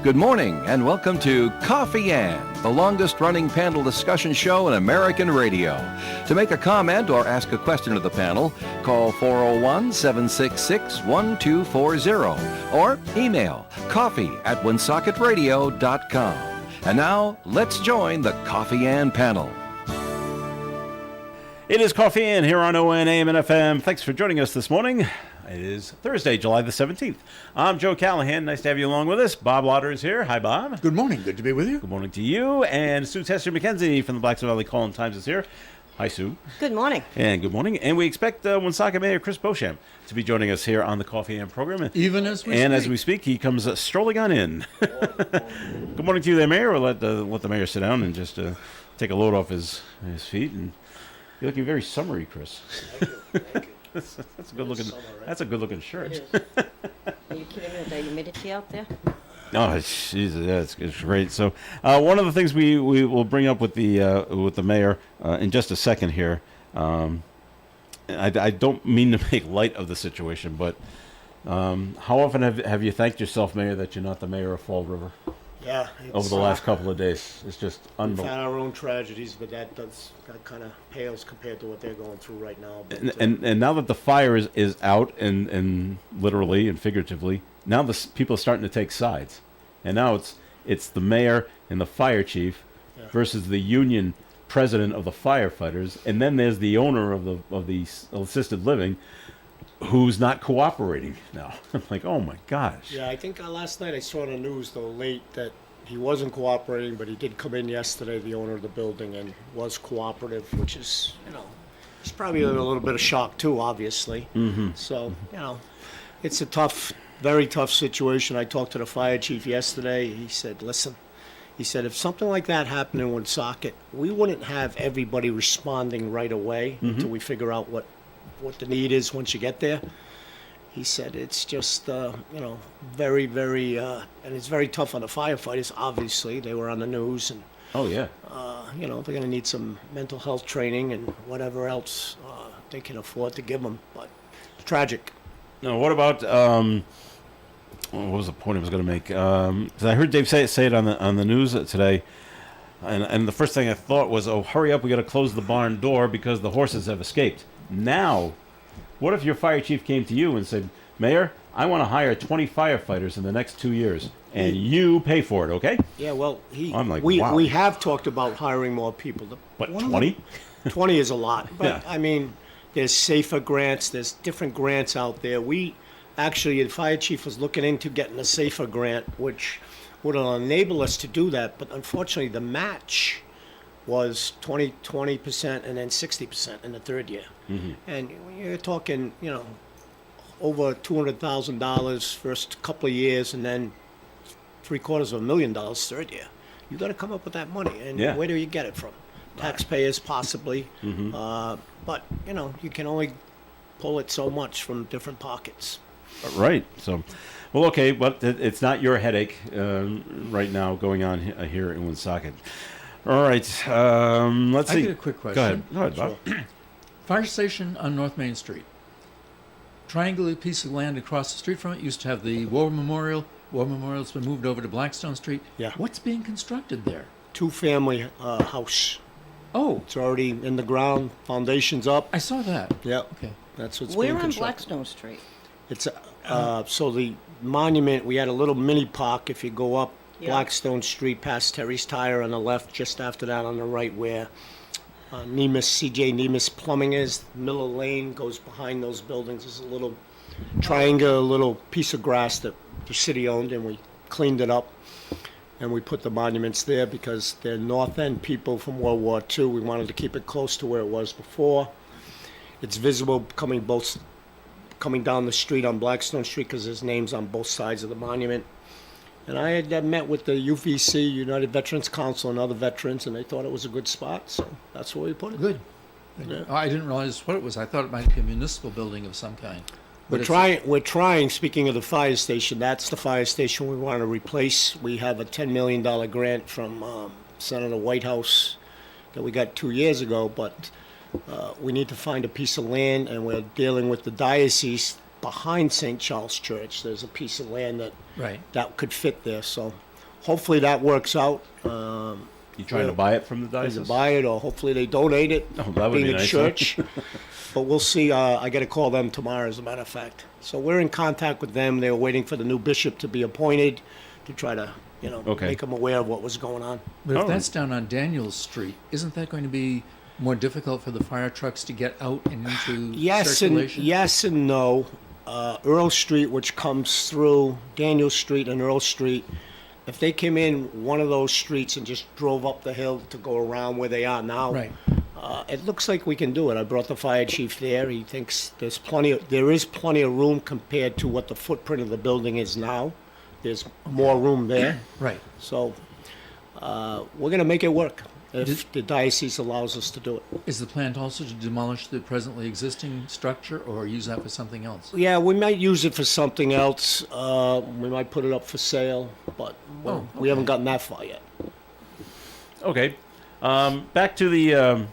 Good morning and welcome to Coffee and, the longest-running panel discussion show in American radio. To make a comment or ask a question of the panel, call 401-766-1240 or email coffee@woonsocketradio.com. And now, let's join the Coffee and panel. It is Coffee and here on WOON AM and FM. Thanks for joining us this morning. It is Thursday, July the 17th. I'm Joe Callahan. Nice to have you along with us. Bob Lauder is here. Hi, Bob. Good morning. Good to be with you. Good morning to you. And Sue Tester McKenzie from the Blacksville Valley Call-In-Times is here. Hi, Sue. Good morning. And good morning. And we expect Woonsocket Mayor Chris Beauchamp to be joining us here on the Coffee and program. Even as we speak. And as we speak, he comes strolling on in. Good morning to you there, Mayor. We'll let the mayor sit down and just take a load off his feet. And you're looking very summery, Chris. Thank you. That's a good looking. That's a good looking shirt. It is. Are you kidding me with the humidity out there? Oh, Jesus, yeah, it's great. So, one of the things we will bring up with the mayor in just a second here. I don't mean to make light of the situation, but how often have you thanked yourself, Mayor, that you're not the mayor of Fall River? Yeah. Over the last couple of days, it's just We've unbelievable. had our own tragedies, but that kind of pales compared to what they're going through right now. But, And now that the fire is out and literally and figuratively, now people are starting to take sides, and now it's the mayor and the fire chief versus the union president of the firefighters, and then there's the owner of the assisted living, who's not cooperating now. I'm like, oh my gosh. yeah, I think last night I saw on the news, though, late, that he wasn't cooperating, but he did come in yesterday, the owner of the building, and was cooperative, which is, it's probably a little bit of shock, too, obviously. Mm-hmm. So, it's a very tough situation. I talked to the fire chief yesterday. He said, listen, if something like that happened in Woonsocket, we wouldn't have everybody responding right away until we figure out what the need is once you get there. He said it's just, very, very, and it's very tough on the firefighters, obviously. They were on the news, and, Oh yeah. they're going to need some mental health training and whatever else they can afford to give them. But it's tragic. Now, what about what was the point I was going to make? 'Cause I heard Dave say it on the news today, and the first thing I thought was, oh, hurry up, we got to close the barn door because the horses have escaped. Now, what if your fire chief came to you and said, Mayor, I want to hire 20 firefighters in the next 2 years, and you pay for it, okay? Yeah, well, I'm like, we wow. we have talked about hiring more people. What, One of 20? them- 20 is a lot, but Yeah. I mean, there's safer grants, there's different grants out there. The fire chief was looking into getting a safer grant, which would enable us to do that, but unfortunately, the match was 20% and then 60% in the third year. Mm-hmm. And you're talking, over $200,000 first couple of years, and then $750,000 third year. You got to come up with that money, and Yeah. where do you get it from? Taxpayers, possibly, Mm-hmm. but you can only pull it so much from different pockets. Right. So, well, okay, but it's not your headache right now going on here in Woonsocket. All right. Let's see. I get a quick question. Go ahead, Bob. Fire station on North Main Street. Triangular piece of land across the street from it used to have the War Memorial. War Memorial's been moved over to Blackstone Street. Yeah. What's being constructed there? Two-family house. Oh, It's already in the ground, foundation's up. I saw that. Yeah, Okay. that's what's We're being on constructed. Blackstone Street. It's so the monument, we had a little mini park. If you go up Yeah. Blackstone Street past Terry's Tire on the left, just after that on the right where CJ Nemus Plumbing is, Miller Lane goes behind those buildings. There's a little triangular little piece of grass that the city owned, and we cleaned it up. And we put the monuments there because they're North End people from World War II. We wanted to keep it close to where it was before. It's visible coming down the street on Blackstone Street because there's names on both sides of the monument. And I had met with the UVC, United Veterans Council, and other veterans, and they thought it was a good spot, so that's where we put it. Good. Yeah. Oh, I didn't realize what it was. I thought it might be a municipal building of some kind. But We're trying, speaking of the fire station, that's the fire station we want to replace. We have a $10 million grant from Senator Whitehouse that we got 2 years ago, but we need to find a piece of land, and we're dealing with the diocese behind St. Charles Church. There's a piece of land Right. that could fit there, so hopefully that works out. You trying to buy it from the Either diocese? buy it or hopefully they donate it. Oh, that would being be a nice. church. But we'll see. I got to call them tomorrow, as a matter of fact. So we're in contact with them. They were waiting for the new bishop to be appointed to try to, Okay. make them aware of what was going on. But if Oh. that's down on Daniels Street, isn't that going to be more difficult for the fire trucks to get out and into circulation? Yes and no. Earl Street, which comes through Daniel Street and Earl Street, if they came in one of those streets and just drove up the hill to go around where they are now, Right. it looks like we can do it. I brought the fire chief there. He thinks there is plenty of room compared to what the footprint of the building is now. There's more room there. Right. So we're going to make it work if the diocese allows us to do it. Is the plan also to demolish the presently existing structure or use that for something else? Yeah, we might use it for something else. We might put it up for sale, but we haven't gotten that far yet. Okay. Back to the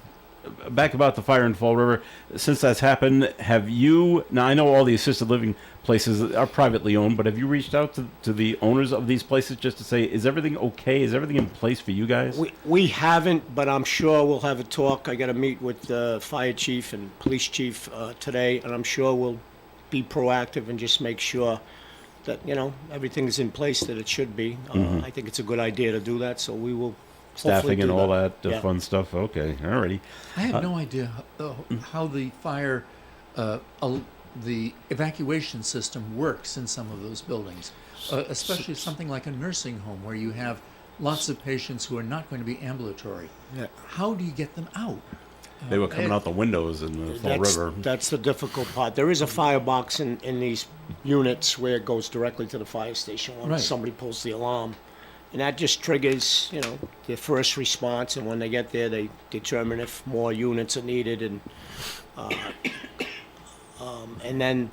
back about the fire in Fall River. Since that's happened, have you? Now I know all the assisted living places are privately owned, but have you reached out to the owners of these places just to say, is everything okay? Is everything in place for you guys? We haven't, but I'm sure we'll have a talk. I got to meet with the fire chief and police chief today, and I'm sure we'll be proactive and just make sure that everything's in place that it should be. I think it's a good idea to do that, so we will. Staffing and all that Yeah. fun stuff. Okay, alrighty. I have no idea how the fire, the evacuation system works in some of those buildings, especially something like a nursing home where you have lots of patients who are not going to be ambulatory. Yeah. How do you get them out? They were coming out the windows in the Fall River. That's the difficult part. There is a firebox in these units where it goes directly to the fire station when Right. somebody pulls the alarm. And that just triggers, their first response. And when they get there, they determine if more units are needed. And then,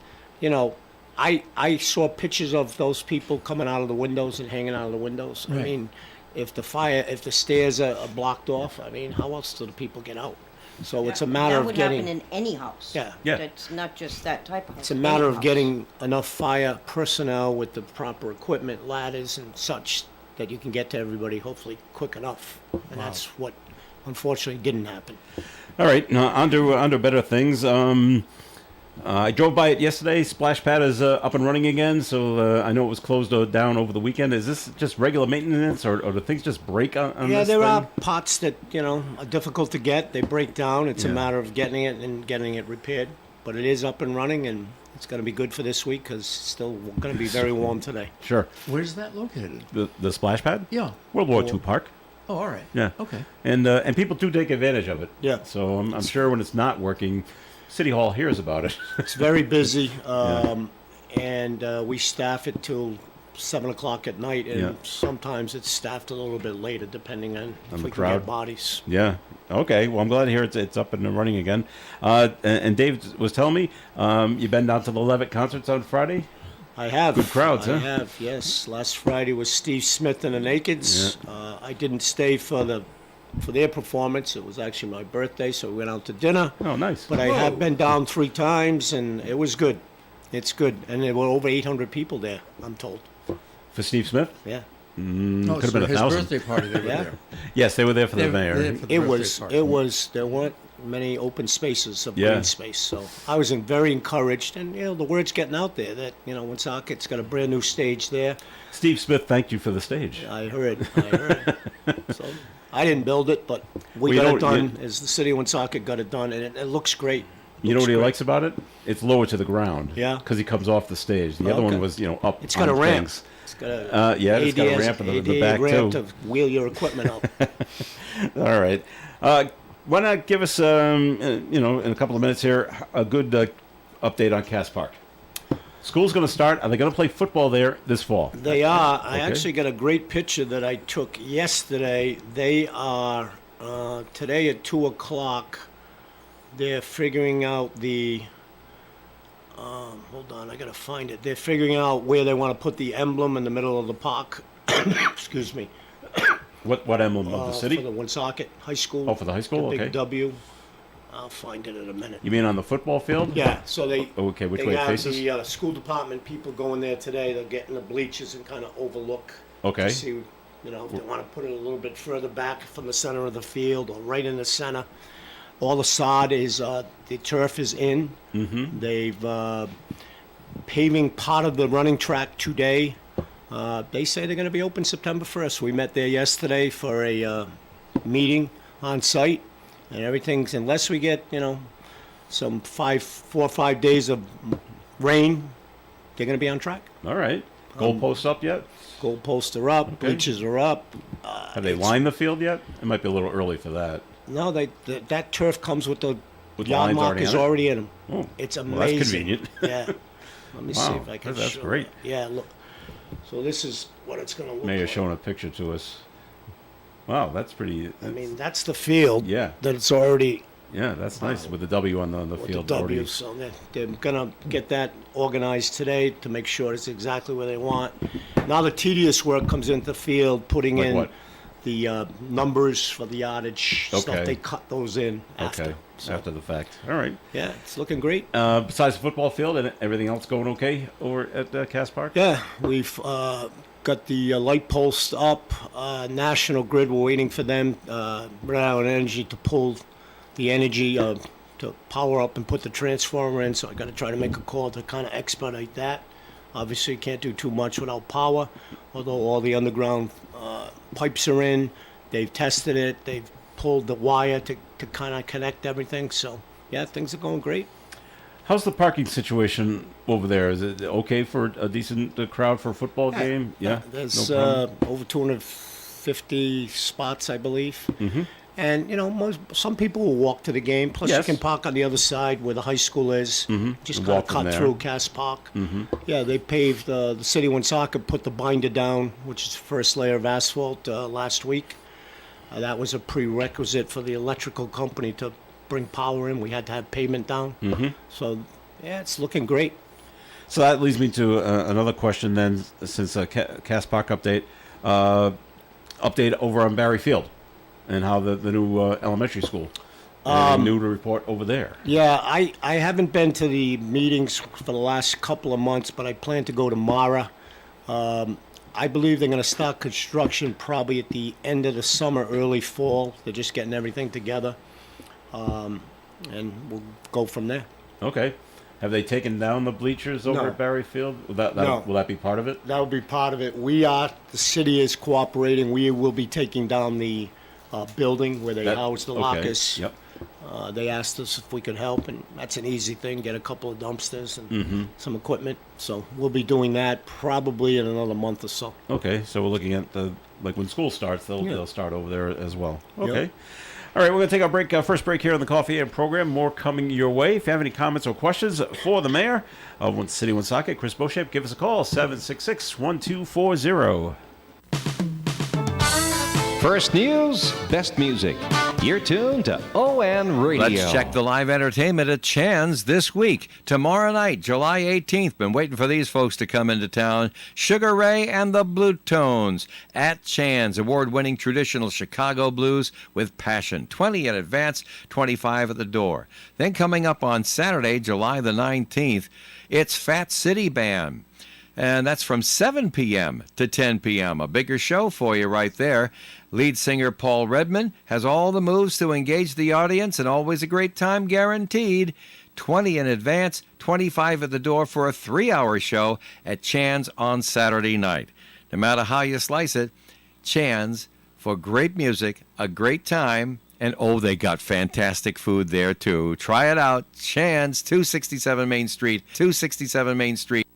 I saw pictures of those people coming out of the windows and hanging out of the windows. I Right. mean, if the stairs are blocked off, I mean, how else do the people get out? So it's a matter That of would getting. happen in any house. Yeah. Yeah. That's not just that type of house. It's a any matter of house. getting enough fire personnel with the proper equipment, ladders and such, that you can get to everybody hopefully quick enough. And that's what unfortunately didn't happen. All right, now on to better things. I drove by it yesterday. Splash pad is up and running again, so I know it was closed down over the weekend. Is this just regular maintenance, or do things just break on Yeah, this there thing? are pots that, are difficult to get. They break down. It's a Yeah. matter of getting it and getting it repaired. But it is up and running, and it's going to be good for this week because it's still going to be very warm today. Sure. Where's that located? The splash pad? Yeah. World War II park. Oh, all right. Yeah. Okay. And people do take advantage of it. Yeah. So I'm sure when it's not working, City Hall hears about it. It's very busy, and we staff it till 7 o'clock at night, and Yeah. sometimes it's staffed a little bit later, depending on if the we can crowd. get bodies. Yeah. Okay. Well, I'm glad to hear it's up and running again. And Dave was telling me you've been down to the Levitt concerts on Friday. I have. Good crowds, I huh? have, yes. Last Friday was Steve Smith and the Nakeds. I didn't stay for their performance. It was actually my birthday, so we went out to dinner. Oh, nice. But I have been down 3 times, and it was good. It's good. And there were over 800 people there, I'm told. For Steve Smith? Yeah. Oh, Could have so been his 1,000. birthday party, they were Yeah. there. Yes, they were there for the They were mayor. there for the It birthday party. there weren't many open spaces of Yeah. green space, so I was very encouraged, and the word's getting out there that Woonsocket's got a brand new stage there. Steve Smith thanked you for the stage. I heard. So I didn't build it, but we Well, you got know it what, done. As the city of Woonsocket got it done, and it looks great. You know Looks what he great. likes about it? It's lower to the ground. Yeah. Because he comes off the stage. The other Okay. one was, up. It's got on a ramp. things. It's got a Yeah, it's got a ADS ramp in the ADA back ramp too. to wheel your equipment up. All right. Why not give us, in a couple of minutes here, a good update on Cass Park? School's going to start. Are they going to play football there this fall? They are. I Okay. actually got a great picture that I took yesterday. They are today at 2:00. They're figuring out the. Hold on, I gotta find it. They're figuring out where they want to put the emblem in the middle of the park. Excuse me. What emblem of the city? For the Woonsocket High School. Oh, for the high school? The big Okay. W. I'll find it in a minute. You mean on the football field? Yeah, so they. Okay, which they way it have faces? the school department people going there today. They're getting the bleachers and kind of overlook. Okay. To see If they want to put it a little bit further back from the center of the field or right in the center. All the sod is, the turf is in. Mm-hmm. They've paving part of the running track today. They say they're going to be open September 1st. We met there yesterday for a meeting on site, and everything's, unless we get, some 4 or 5 days of rain, they're going to be on track. All right. Goalposts up yet? Goalposts are up, bleachers are up. Have they lined the field yet? It might be a little early for that. No, that turf comes with the With yard lines markers already in them. Oh, It's well, amazing. that's convenient. Yeah. Let me see Wow, if I can that's show great. it. Yeah, look. So this is what it's going to look Mayor's like. showing a picture to us. Wow, that's pretty. I mean, that's the field. Yeah. That it's already Yeah, that's nice with the W on the with field. the already. W. So they're going to get that organized today to make sure it's exactly where they want. Now the tedious work comes into the field, putting Like in what? the numbers for the yardage Okay. stuff. They cut those in after. Okay, So, after the fact. All right. yeah, it's looking great. Besides the football field and everything else going okay over at Cass Park? Yeah, we've got the light post up. National Grid, we're waiting for them, Rhode Island Energy, to pull the energy to power up and put the transformer in. So I got to try to make a call to kind of expedite that. Obviously, can't do too much without power, although all the underground pipes are in. They've tested it. They've pulled the wire to kind of connect everything. So, yeah, things are going great. How's the parking situation over there? Is it okay for a decent crowd for a football game? Yeah, There's no problem? over 250 spots, I believe. Mm-hmm. And, some people will walk to the game. Plus, Yes. you can park on the other side where the high school is. Mm-hmm. Just And kind walk of from cut there. through Cass Park. Mm-hmm. Yeah, they paved the City One Soccer, put the binder down, which is the first layer of asphalt, last week. That was a prerequisite for the electrical company to bring power in. We had to have pavement down. Mm-hmm. So, yeah, it's looking great. So that leads me to another question then, since Cass Park update. Update over on Barry Field and how the new elementary school. Anything new to report over there? Yeah, I haven't been to the meetings for the last couple of months, but I plan to go tomorrow. I believe they're going to start construction probably at the end of the summer, early fall. They're just getting everything together. And we'll go from there. Okay. Have they taken down the bleachers over No. at Barry Field? No. Will that be part of it? That'll be part of it. The city is cooperating. We will be taking down the building where they house the okay. lockers. Yep. They asked us if we could help, and that's an easy thing, get a couple of dumpsters and some equipment. So we'll be doing that probably in another month or so. Okay, so we're looking at when school starts, they'll start over there as well. Okay. Yep. All right, we're going to take our break. First break here on the Coffee and program. More coming your way. If you have any comments or questions for the mayor of City Woonsocket, Chris Beauchamp, give us a call, 766-1240. First news, best music. You're tuned to ON Radio. Let's check the live entertainment at Chan's this week. Tomorrow night, July 18th. Been waiting for these folks to come into town. Sugar Ray and the Blue Tones at Chan's. Award-winning traditional Chicago blues with passion. 20 in advance, 25 at the door. Then coming up on Saturday, July the 19th, it's Fat City Band. And that's from 7 p.m. to 10 p.m. A bigger show for you right there. Lead singer Paul Redman has all the moves to engage the audience and always a great time guaranteed. 20 in advance, 25 at the door for a 3-hour show at Chan's on Saturday night. No matter how you slice it, Chan's for great music, a great time, and they got fantastic food there too. Try it out. Chan's, 267 Main Street, 267 Main Street.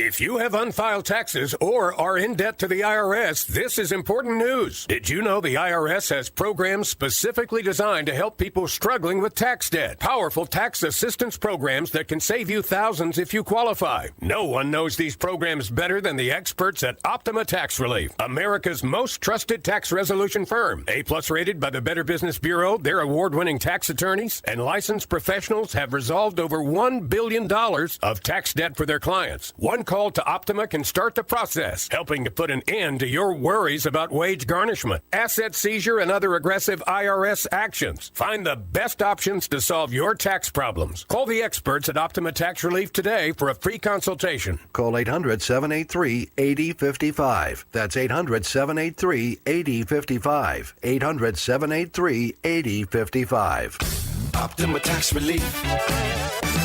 If you have unfiled taxes or are in debt to the IRS, this is important news. Did you know the IRS has programs specifically designed to help people struggling with tax debt? Powerful tax assistance programs that can save you thousands if you qualify. No one knows these programs better than the experts at Optima Tax Relief, America's most trusted tax resolution firm. A-plus rated by the Better Business Bureau, their award-winning tax attorneys and licensed professionals have resolved over $1 billion of tax debt for their clients. One call to Optima can start the process, helping to put an end to your worries about wage garnishment, asset seizure, and other aggressive IRS actions. Find the best options to solve your tax problems. Call the experts at Optima Tax Relief today for a free consultation. Call 800-783-8055. That's 800-783-8055. 800-783-8055. Optima Tax Relief.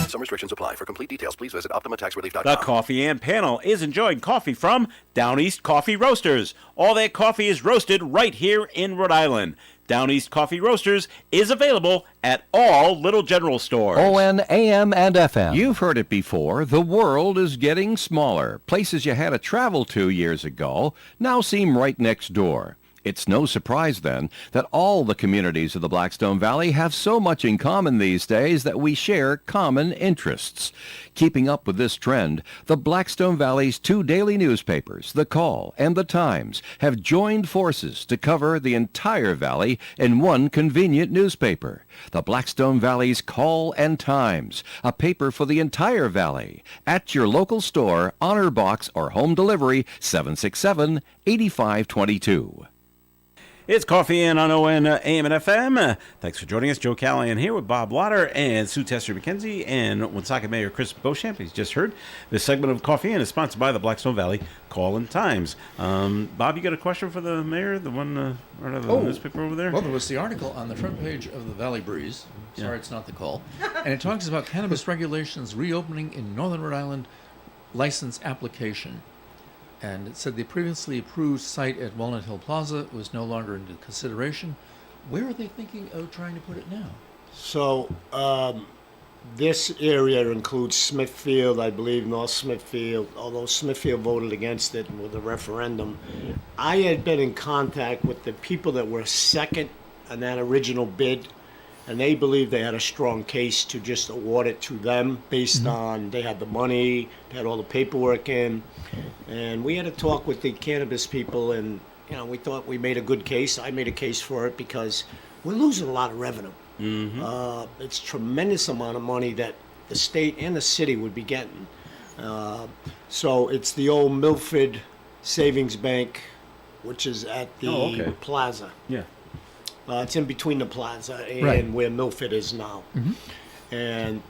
Some restrictions apply. For complete details, please visit OptimaTaxRelief.com. The Coffee and Panel is enjoying coffee from Down East Coffee Roasters. All their coffee is roasted right here in Rhode Island. Down East Coffee Roasters is available at all Little General stores. ON, AM, and FM. You've heard it before. The world is getting smaller. Places you had to travel to years ago now seem right next door. It's no surprise, then, that all the communities of the Blackstone Valley have so much in common these days that we share common interests. Keeping up with this trend, the Blackstone Valley's two daily newspapers, The Call and The Times, have joined forces to cover the entire valley in one convenient newspaper. The Blackstone Valley's Call and Times, a paper for the entire valley. At your local store, honor box, or home delivery, 767-8522. It's Coffee In on ON, AM, and FM. Thanks for joining us. Joe Callahan here with Bob Lauder and Sue Tester-McKenzie and Woonsocket Mayor Chris Beauchamp. He's just heard this segment of Coffee In is sponsored by the Blackstone Valley Call and Times. Bob, you got a question for the mayor, the one right out of the newspaper over there? Well, there was the article on the front page of the Valley Breeze. Sorry, it's not the Call. And it talks about cannabis regulations reopening in Northern Rhode Island license application. And it said the previously approved site at Walnut Hill Plaza was no longer into consideration. Where are they thinking of trying to put it now? So this area includes Smithfield, I believe, North Smithfield, although Smithfield voted against it with a referendum. I had been in contact with the people that were second on that original bid, and they believed they had a strong case to just award it to them based on they had the money, they had all the paperwork in. And we had a talk with the cannabis people, and we thought we made a good case. I made a case for it because we're losing a lot of revenue. It's tremendous amount of money that the state and the city would be getting. So it's the old Milford Savings Bank, which is at the plaza. Yeah. It's in between the plaza and where Milford is now. And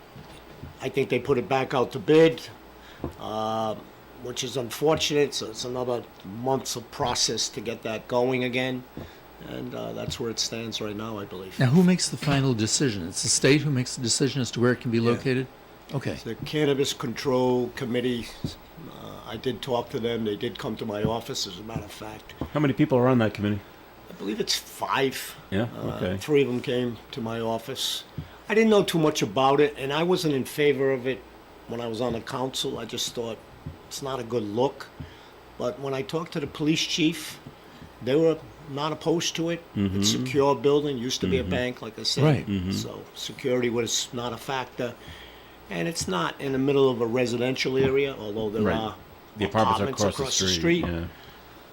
I think they put it back out to bid, which is unfortunate. So it's another months of process to get that going again. And that's where it stands right now, I believe. Now, who makes the final decision? It's the state who makes the decision as to where it can be located? Okay. The Cannabis Control Committee, I did talk to them. They did come to my office, as a matter of fact. How many people are on that committee? I believe it's 5. Yeah, okay. 3 of them came to my office. I didn't know too much about it, and I wasn't in favor of it when I was on the council. I just thought it's not a good look. But when I talked to the police chief, they were not opposed to it. It's a secure building, used to be a bank, like I said. Right. So security was not a factor. And it's not in the middle of a residential area, although there are the apartments across the street. Yeah.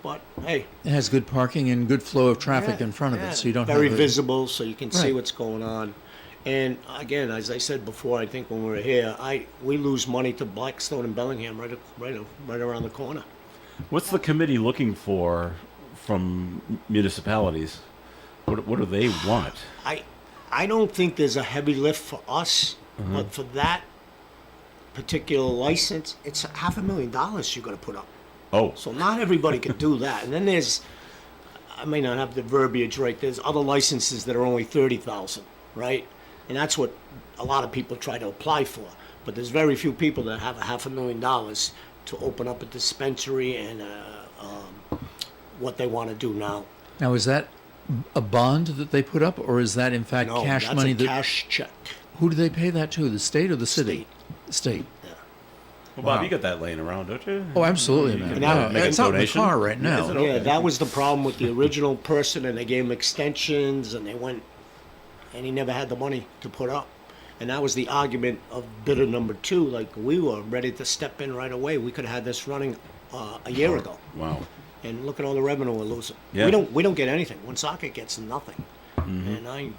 But hey, It has good parking and good flow of traffic in front of it, so you don't very have visible, so you can see Right. what's going on. And again, as I said before, I think when we were here, we lose money to Blackstone and Bellingham right around the corner. What's the committee looking for from municipalities? What do they want? I don't think there's a heavy lift for us, but for that particular license, it's $500,000 you're going to put up. Oh, So not everybody can do that. And then I may not have the verbiage right, there's other licenses that are only $30,000, right? And that's what a lot of people try to apply for. But there's very few people that have $500,000 to open up a dispensary and what they want to do now. Now, is that a bond that they put up, or is that in fact No, cash that's money? a cash check. Who do they pay that to? The state or the city? State. well, Bob, you got that laying around, don't you? Oh, absolutely, man. can now make a It's out in the donation. car right now. Is it? Yeah, Okay. that was the problem with the original person, and they gave him extensions, and and he never had the money to put up. And that was the argument of bidder number 2. Like, we were ready to step in right away. We could have had this running a year ago. Wow. And look at all the revenue we're losing. Yeah. We don't get anything. Woonsocket gets nothing. And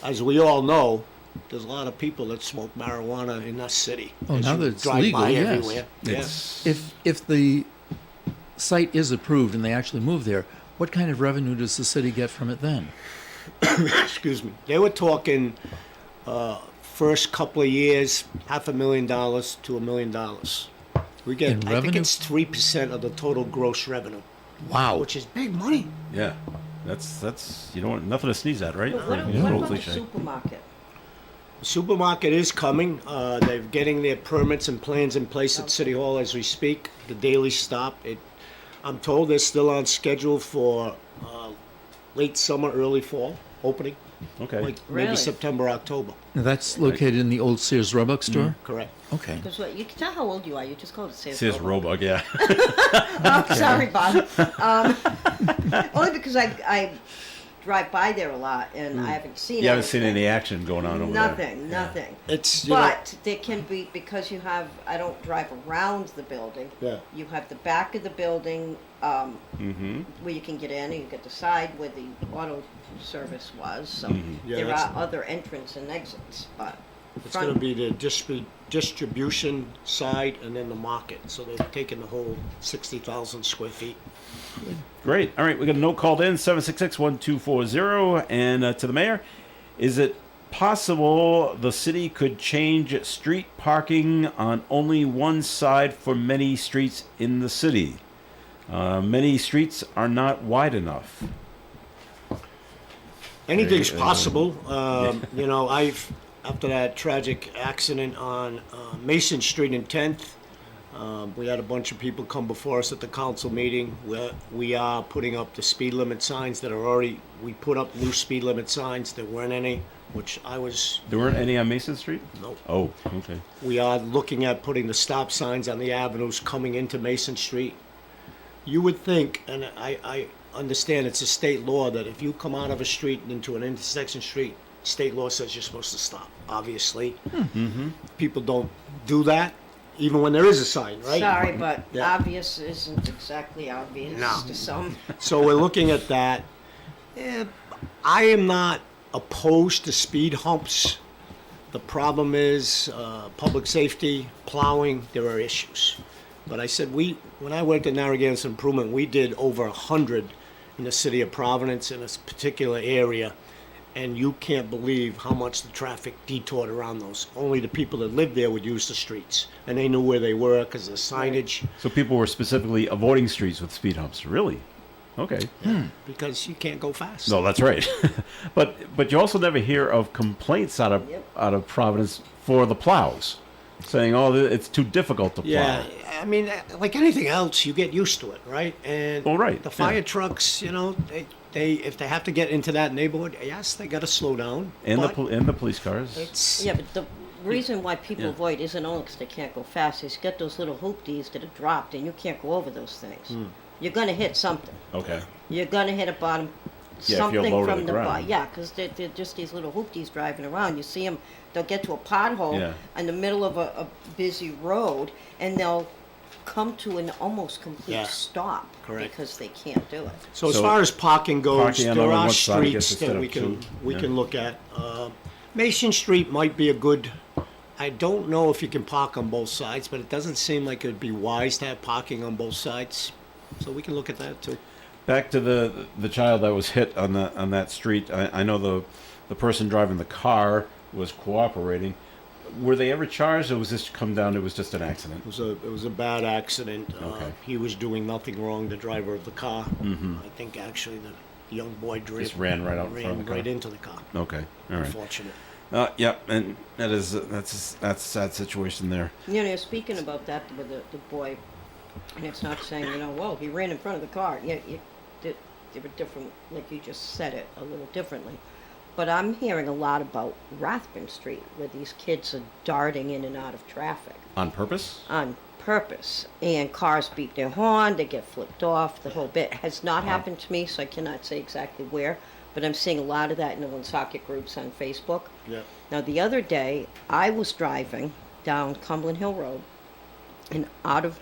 as we all know, there's a lot of people that smoke marijuana in that city. Oh, As now you that it's drive legal, by yes. everywhere. Yeah. It's If the site is approved and they actually move there, what kind of revenue does the city get from it then? Excuse me. They were talking first couple of years, $500,000 to $1 million. We get, In I think revenue? it's 3% of the total gross revenue, Wow. which is big money. yeah. That's you don't nothing to sneeze at, right? But what, Or, what you know, about the cliche. supermarket? The supermarket is coming. They're getting their permits and plans in place at City Hall as we speak. The Daily Stop. I'm told they're still on schedule for late summer, early fall opening. Okay. Like Really? maybe September, October. Now, that's located in the old Sears Roebuck store? Correct. Okay. Because you can tell how old you are. You just called it Sears. Sears Roebuck, yeah. Oh, sorry, Bob. Only because I drive by there a lot and I haven't seen You haven't seen anything. any action going on over Nothing, there. nothing. It's, you know, But there can be, because you have, I don't drive around the building. Yeah. You have the back of the building where you can get in, and you get the side where the auto service was. So Yeah, there that's- are other entrance and exits, but it's front- going to be the distribution side and then the market. So they've taken the whole 60,000 square feet. Great. All right, we got a note called in 766-1240, and to the mayor, is it possible the city could change street parking on only one side for many streets in the city? Many streets are not wide enough. Anything's possible. You know, after that tragic accident on Mason Street in 10th, we had a bunch of people come before us at the council meeting. We are putting up the speed limit signs that are already, we put up new speed limit signs. There weren't any, which I was, There weren't any on Mason Street? no. Oh, okay. We are looking at putting the stop signs on the avenues coming into Mason Street. You would think, and I understand it's a state law, that if you come out of a street into an intersection street, state law says you're supposed to stop, obviously. People don't do that, even when there is a sign, right? sorry, but Yeah. obvious isn't exactly obvious No. to some. So we're looking at that. I am not opposed to speed humps. The problem is public safety, plowing, there are issues. But I said, when I worked at Narragansett Improvement, we did over 100 in the city of Providence in a particular area. And you can't believe how much the traffic detoured around those. Only the people that lived there would use the streets. And they knew where they were because of the signage. So people were specifically avoiding streets with speed humps. Really? Okay. Because you can't go fast. No, that's right. but you also never hear of complaints out of Providence for the plows, saying, "Oh, it's too difficult to plow." Yeah, I mean, like anything else, you get used to it, right? And Well, right, the fire yeah. trucks, you know, they if they have to get into that neighborhood, yes, they got to slow down. And but the police cars. it's Yeah, but the reason why people Yeah. avoid isn't only because they can't go fast. Is you get those little hoopties that are dropped, and you can't go over those things. You're gonna hit something. Okay. You're gonna hit a bottom. Yeah, if you're Something lower to from the the ground. bottom. Yeah, because they're just these little hoopties driving around. You see them. They'll get to a pothole Yeah. in the middle of a busy road, and they'll come to an almost complete Yeah. stop Correct. because they can't do it. so as So far as parking goes, parking on there only are one side, I guess, streets instead that of we can two. we Yeah. can look at. Mason Street might be a good. I don't know if you can park on both sides, but it doesn't seem like it would be wise to have parking on both sides. So we can look at that too. Back to the child that was hit on that street. I know the person driving the car was cooperating. Were they ever charged, or was this come down? It was just an accident. It was a bad accident. Okay. He was doing nothing wrong. The driver of the car. I think actually the young boy Just ran right out in front of the car. right into the car. Okay. All right. Unfortunate. Yeah, and that's a sad situation there. You know, you're speaking about that with the boy, and it's not saying, well, he ran in front of the car. Yeah, they were different, like you just said it a little differently. But I'm hearing a lot about Rathbun Street, where these kids are darting in and out of traffic On purpose? on purpose. And cars beep their horn, they get flipped off, the whole bit. Has not happened to me, so I cannot say exactly where. But I'm seeing a lot of that in the Woonsocket groups on Facebook. Yeah. Now, the other day, I was driving down Cumberland Hill Road, and out of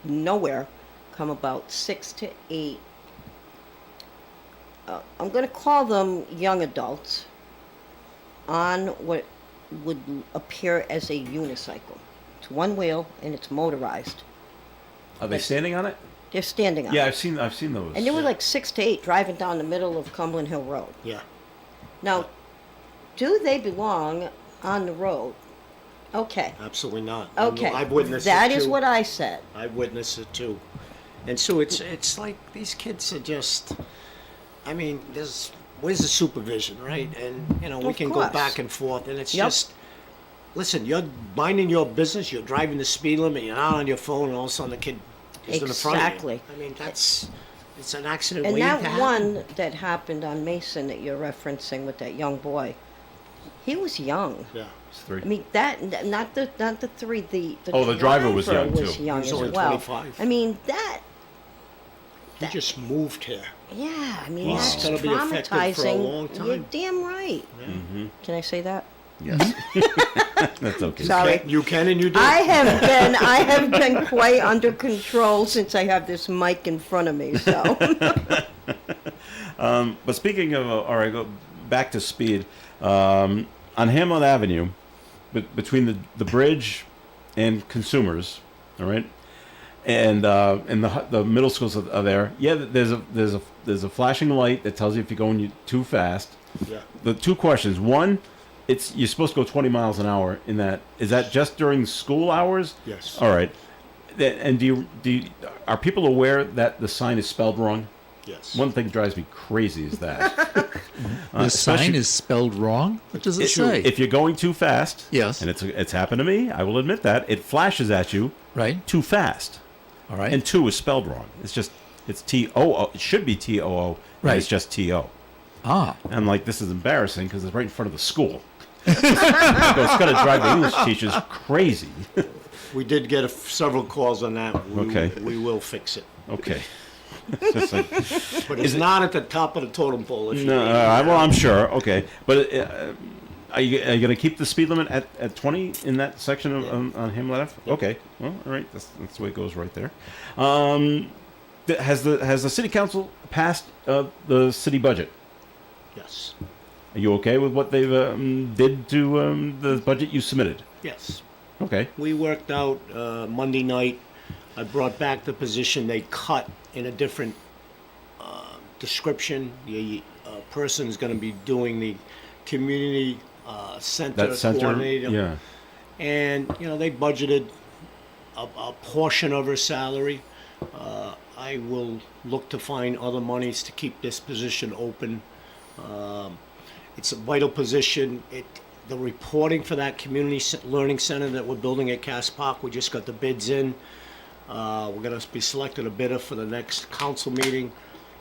nowhere come about 6 to 8, I'm going to call them young adults, on what would appear as a unicycle. It's one wheel and it's motorized. Are they standing on it? They're standing on Yeah, it. I've seen those. And there were like 6 to 8 driving down the middle of Cumberland Hill Road. Yeah. Now, do they belong on the road? Okay. Absolutely not. Okay. I've witnessed That it is too. what I said. I've witnessed it too. And so it's like these kids are just, I mean, where's the supervision, right? And, you know, we Of can course. go back and forth, and it's Yep. just, listen, you're minding your business, you're driving the speed limit, you're not on your phone, and all of a sudden the kid is in the front of Exactly. you. I mean, it's an accident And waiting to that happen. one that happened on Mason that you're referencing with that young boy, he was young. Yeah. It's 3. I mean that not the 3. The Oh, the driver was young, too. was young He was as only well. 25. I mean that. He just moved here. Yeah, I mean He's that's gonna be affected for a traumatizing. long time. You're damn right. Can I say that? Yes. That's okay. Sorry. You can and you do. I have been quite under control since I have this mic in front of me. So But speaking of, all right, go back to speed. On Hamlet Avenue, between the bridge and Consumers, all right, and the middle schools are there. Yeah, there's a flashing light that tells you if you're going too fast. Yeah. The 2 questions. One, you're supposed to go 20 miles an hour in that. Is that just during school hours? Yes. All right. And are people aware that the sign is spelled wrong? Yes. One thing drives me crazy is that. The sign especially- is spelled wrong? What does it say? If you're going too fast, Yes. and it's happened to me, I will admit that, it flashes at you Right? too fast. All right. And 2 is spelled wrong. It's T-O-O. It should be T-O-O. Right. It's just T-O. Ah. I'm like, this is embarrassing because it's right in front of the school. It's going to drive the English teachers crazy. We did get several calls on that. Okay. We will fix it. Okay. It's just like, But it's not at the top of the totem pole. If no, you well, I'm sure. Okay. But are you going to keep the speed limit at 20 in that section on Hamlet Ave? Okay. Well, all right. That's the way it goes right there. Has the city council passed the city budget? Yes. Are you okay with what they've did to the budget you submitted? Yes. Okay. We worked out Monday night. I brought back the position they cut in a different description. The person is going to be doing the community center That center. coordinator. Yeah. And, you know, they budgeted a portion of her salary. I will look to find other monies to keep this position open. It's a vital position. The reporting for that community learning center that we're building at Cass Park, we just got the bids in. We're going to be selecting a bidder for the next council meeting.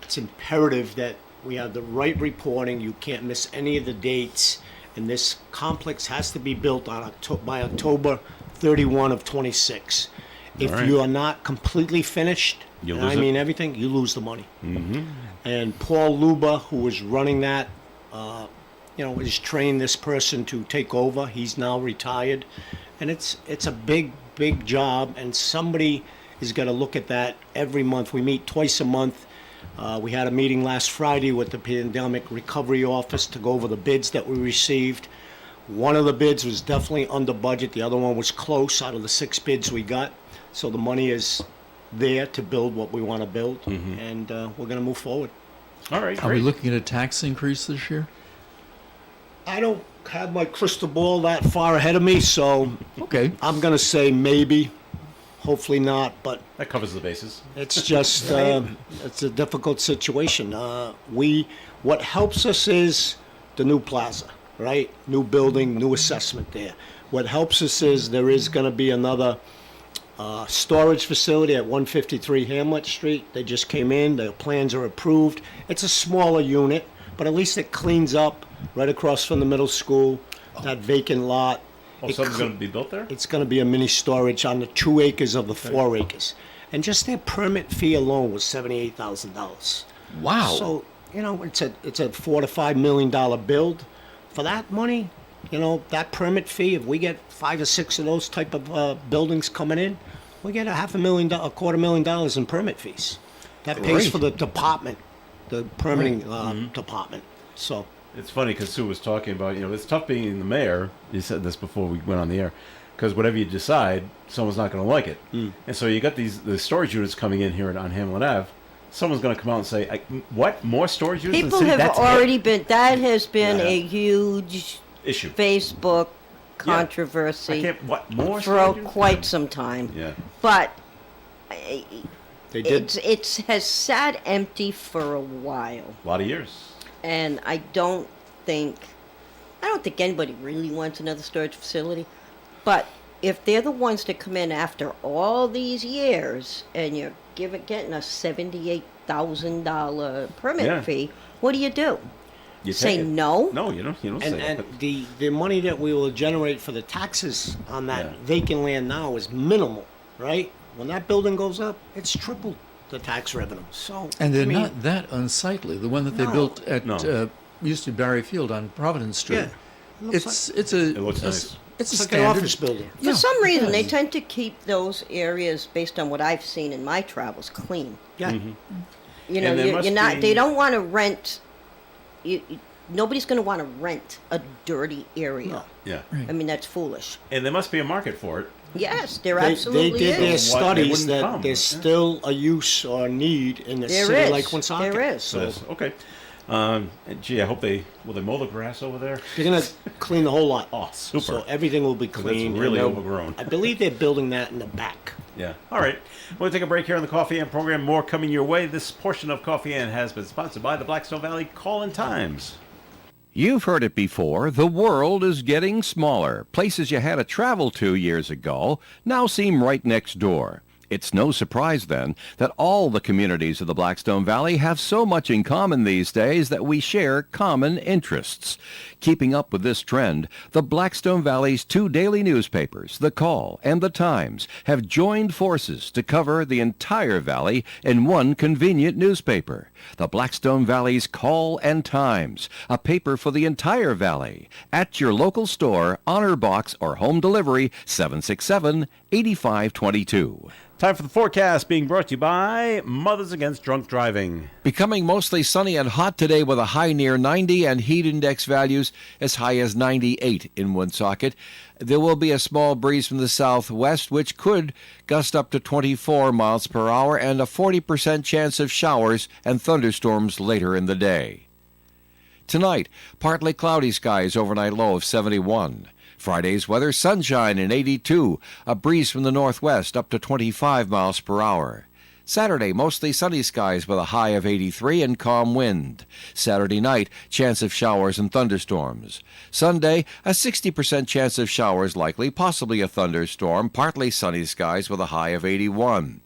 It's imperative that we have the right reporting. You can't miss any of the dates. And this complex has to be built on by October 31 of 26. If All right. you are not completely finished, You and lose I it. mean everything, you lose the money. Mm-hmm. And Paul Luba, who was running that, has trained this person to take over. He's now retired. And it's a big job, and somebody is going to look at that every month. We meet twice a month. We had a meeting last Friday with the Pandemic Recovery Office to go over the bids that we received. One of the bids was definitely under budget. The other one was close out of the 6 bids we got. So the money is there to build what we want to build, and we're going to move forward. All right. Are we Great. looking at a tax increase this year? I don't have my crystal ball that far ahead of me, so Okay. I'm going to say maybe, hopefully not, but That covers the bases. it's just, it's a difficult situation. What helps us is the new plaza, right? New building, new assessment there. What helps us is there is going to be another storage facility at 153 Hamlet Street. They just came in, their plans are approved. It's a smaller unit, but at least it cleans up right across from the middle school, that vacant lot. Oh, It something's cle- going to be built there? It's going to be a mini storage on the 2 acres of the 4 acres. And just their permit fee alone was $78,000. Wow. So, it's a $4 to $5 million build. For that money, that permit fee, if we get 5 or 6 of those type of buildings coming in, we get $250,000 in permit fees. That pays Great. for the department, the permitting department. So, It's funny because Sue was talking about, it's tough being the mayor. You said this before we went on the air, because whatever you decide, someone's not going to like it. And so you got the storage units coming in here on Hamlin Ave. Someone's going to come out and say, "What? More storage units?" People in the city? have That's already it? been. That has been Yeah. a huge Issue. Facebook I controversy can't. What more? for storage units? quite some time. Yeah. But They did. it has sat empty for a while, A lot of years. and I don't think anybody really wants another storage facility. But if they're the ones that come in after all these years, and you're getting a $78,000 permit Yeah. fee, what do? You Say take it. no? No, you don't. You don't And, say it. and the money that we will generate for the taxes on that Yeah. vacant land now is minimal, right? When that building goes up, it's triple the tax revenue. So And they're I mean, not that unsightly. The one that they No. built at No. used to be Barry Field on Providence Street. Yeah. It looks It's a It looks a- nice. It's a It's like an standard office building. For Yeah, some it reason, they does. tend to keep those areas, based on what I've seen in my travels, clean. Yeah. You know, And there must you're not. be- They don't want to rent. Nobody's going to want to rent a dirty area. No. Yeah. I mean, that's foolish. And there must be a market for it. Yes, there They absolutely did their is. Why they studies wouldn't that come. there's still a use or need in the There city is. like Woonsocket. There is. So okay. And gee, I hope will they mow the grass over there? They're gonna clean the whole lot. Oh, super. So everything will be It's clean. really and they'll- overgrown. I believe they're building that in the back. Yeah. All right. We're going to take a break here on the Coffee and program. More coming your way. This portion of Coffee and has been sponsored by the Blackstone Valley Call-In Times. You've heard it before. The world is getting smaller. Places you had to travel to years ago now seem right next door. It's no surprise, then, that all the communities of the Blackstone Valley have so much in common these days that we share common interests. Keeping up with this trend, the Blackstone Valley's two daily newspapers, The Call and The Times, have joined forces to cover the entire valley in one convenient newspaper. The Blackstone Valley's Call and Times, a paper for the entire valley. At your local store, honor box, or home delivery, 767-8522. Time for the forecast, being brought to you by Mothers Against Drunk Driving. Becoming mostly sunny and hot today with a high near 90 and heat index values as high as 98 in Woonsocket. There will be a small breeze from the southwest, which could gust up to 24 miles per hour, and a 40% chance of showers and thunderstorms later in the day. Tonight, partly cloudy skies, overnight low of 71. Friday's weather, sunshine in 82, a breeze from the northwest up to 25 miles per hour. Saturday, mostly sunny skies with a high of 83 and calm wind. Saturday night, chance of showers and thunderstorms. Sunday, a 60% chance of showers likely, possibly a thunderstorm, partly sunny skies with a high of 81.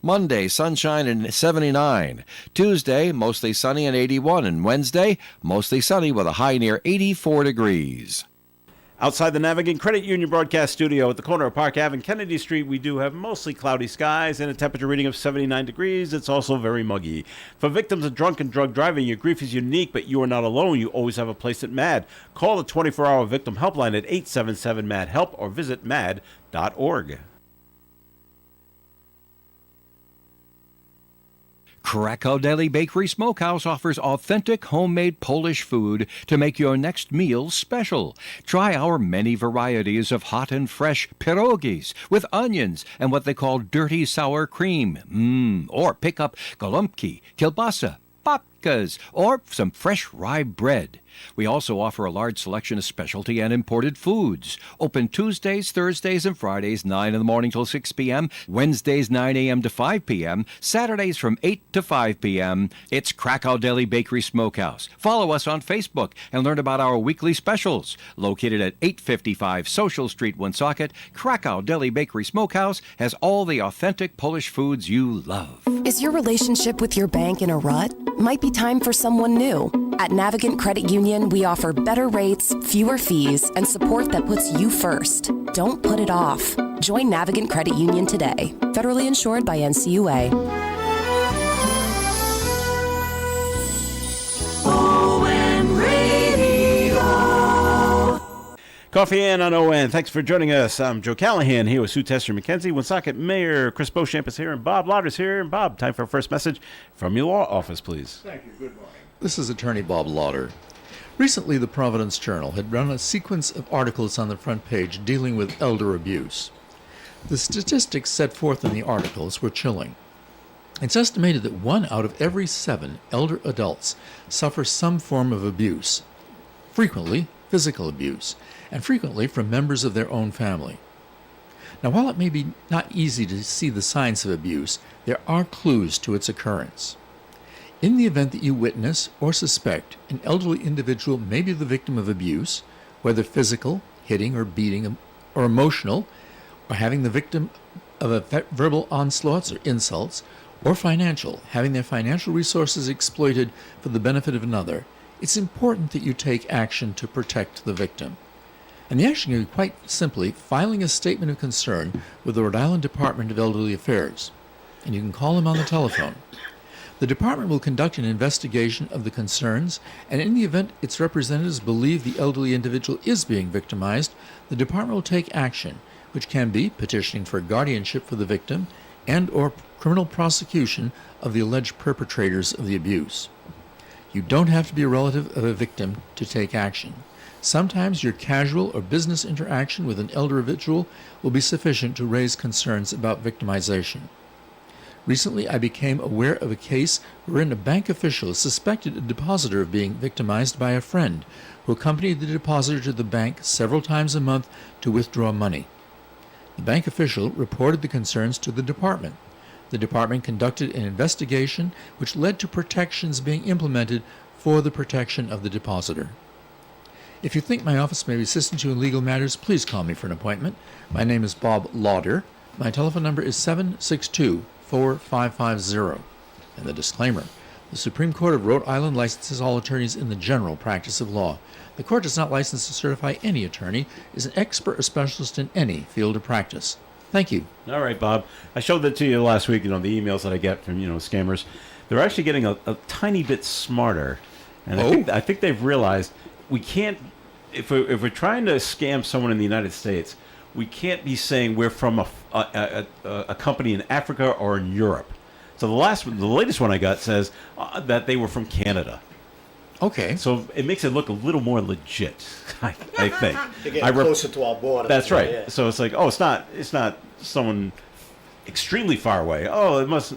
Monday, sunshine and 79. Tuesday, mostly sunny and 81. And Wednesday, mostly sunny with a high near 84 degrees. Outside the Navigant Credit Union broadcast studio at the corner of Park Ave and Kennedy Street, we do have mostly cloudy skies and a temperature reading of 79 degrees. It's also very muggy. For victims of drunk and drug driving, your grief is unique, but you are not alone. You always have a place at MAD. Call the 24-hour victim helpline at 877-MAD-HELP or visit mad.org. Krakow Deli Bakery Smokehouse offers authentic homemade Polish food to make your next meal special. Try our many varieties of hot and fresh pierogies with onions and what they call dirty sour cream. Or pick up golubki, kielbasa, babkas, or some fresh rye bread. We also offer a large selection of specialty and imported foods. Open Tuesdays, Thursdays, and Fridays, 9 in the morning till 6 p.m., Wednesdays, 9 a.m. to 5 p.m., Saturdays from 8 to 5 p.m. It's Krakow Deli Bakery Smokehouse. Follow us on Facebook and learn about our weekly specials. Located at 855 Social Street, Woonsocket, Krakow Deli Bakery Smokehouse has all the authentic Polish foods you love. Is your relationship with your bank in a rut? Might be time for someone new. At Navigant Credit Union, we offer better rates, fewer fees, and support that puts you first. Don't put it off. Join Navigant Credit Union today. Federally insured by NCUA. ON Radio. Coffee and on ON. Thanks for joining us. I'm Joe Callahan here with Sue Tester McKenzie. Woonsocket Mayor Chris Beauchamp is here, and Bob Lauder's here. And Bob, time for our first message from your law office, please. Thank you. Good morning. This is Attorney Bob Lauder. Recently, the Providence Journal had run a sequence of articles on the front page dealing with elder abuse. The statistics set forth in the articles were chilling. It's estimated that 1 out of every 7 elder adults suffer some form of abuse, frequently physical abuse, and frequently from members of their own family. Now, while it may be not easy to see the signs of abuse, there are clues to its occurrence. In the event that you witness or suspect an elderly individual may be the victim of abuse, whether physical, hitting or beating, or emotional, or having the victim of verbal onslaughts or insults, or financial, having their financial resources exploited for the benefit of another, it's important that you take action to protect the victim. And the action can be quite simply filing a statement of concern with the Rhode Island Department of Elderly Affairs. And you can call them on the telephone. The department will conduct an investigation of the concerns, and in the event its representatives believe the elderly individual is being victimized, the department will take action, which can be petitioning for guardianship for the victim and or criminal prosecution of the alleged perpetrators of the abuse. You don't have to be a relative of a victim to take action. Sometimes your casual or business interaction with an elder individual will be sufficient to raise concerns about victimization. Recently, I became aware of a case wherein a bank official suspected a depositor of being victimized by a friend who accompanied the depositor to the bank several times a month to withdraw money. The bank official reported the concerns to the department. The department conducted an investigation which led to protections being implemented for the protection of the depositor. If you think my office may be assisting you in legal matters, please call me for an appointment. My name is Bob Lauder. My telephone number is 762-4550. And the disclaimer: the Supreme Court of Rhode Island licenses all attorneys in the general practice of law. The court does not license to certify any attorney as an expert or specialist in any field of practice. Thank you. All right, Bob. I showed that to you last week, the emails that I get from, scammers. They're actually getting a tiny bit smarter. And I think they've realized we can't, if we're trying to scam someone in the United States, we can't be saying we're from a company in Africa or in Europe. So the latest one I got says that they were from Canada. Okay. So it makes it look a little more legit, I think. They're getting closer to our border. That's right. Yeah. So it's like, it's not someone extremely far away.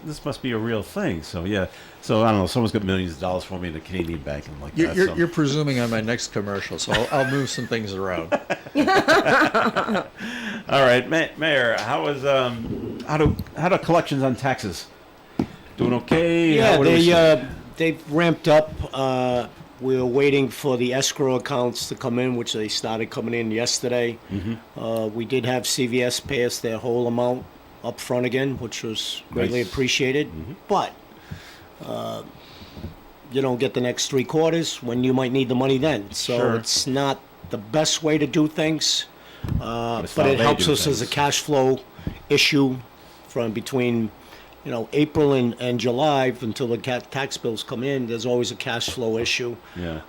This must be a real thing. So yeah. So I don't know. Someone's got millions of dollars for me in a Canadian bank and like that. You're presuming on my next commercial, so I'll move some things around. All right, Mayor. How do collections on taxes? Doing okay? Yeah, they've ramped up. We're waiting for the escrow accounts to come in, which they started coming in yesterday. Mm-hmm. We did have CVS pay us their whole amount up front again, which was greatly appreciated. Mm-hmm. But you don't get the next 3 quarters when you might need the money then. So It's not the best way to do things, but it helps us as a cash flow issue from between April and July until the tax bills come in. There's always a cash flow issue. Yeah.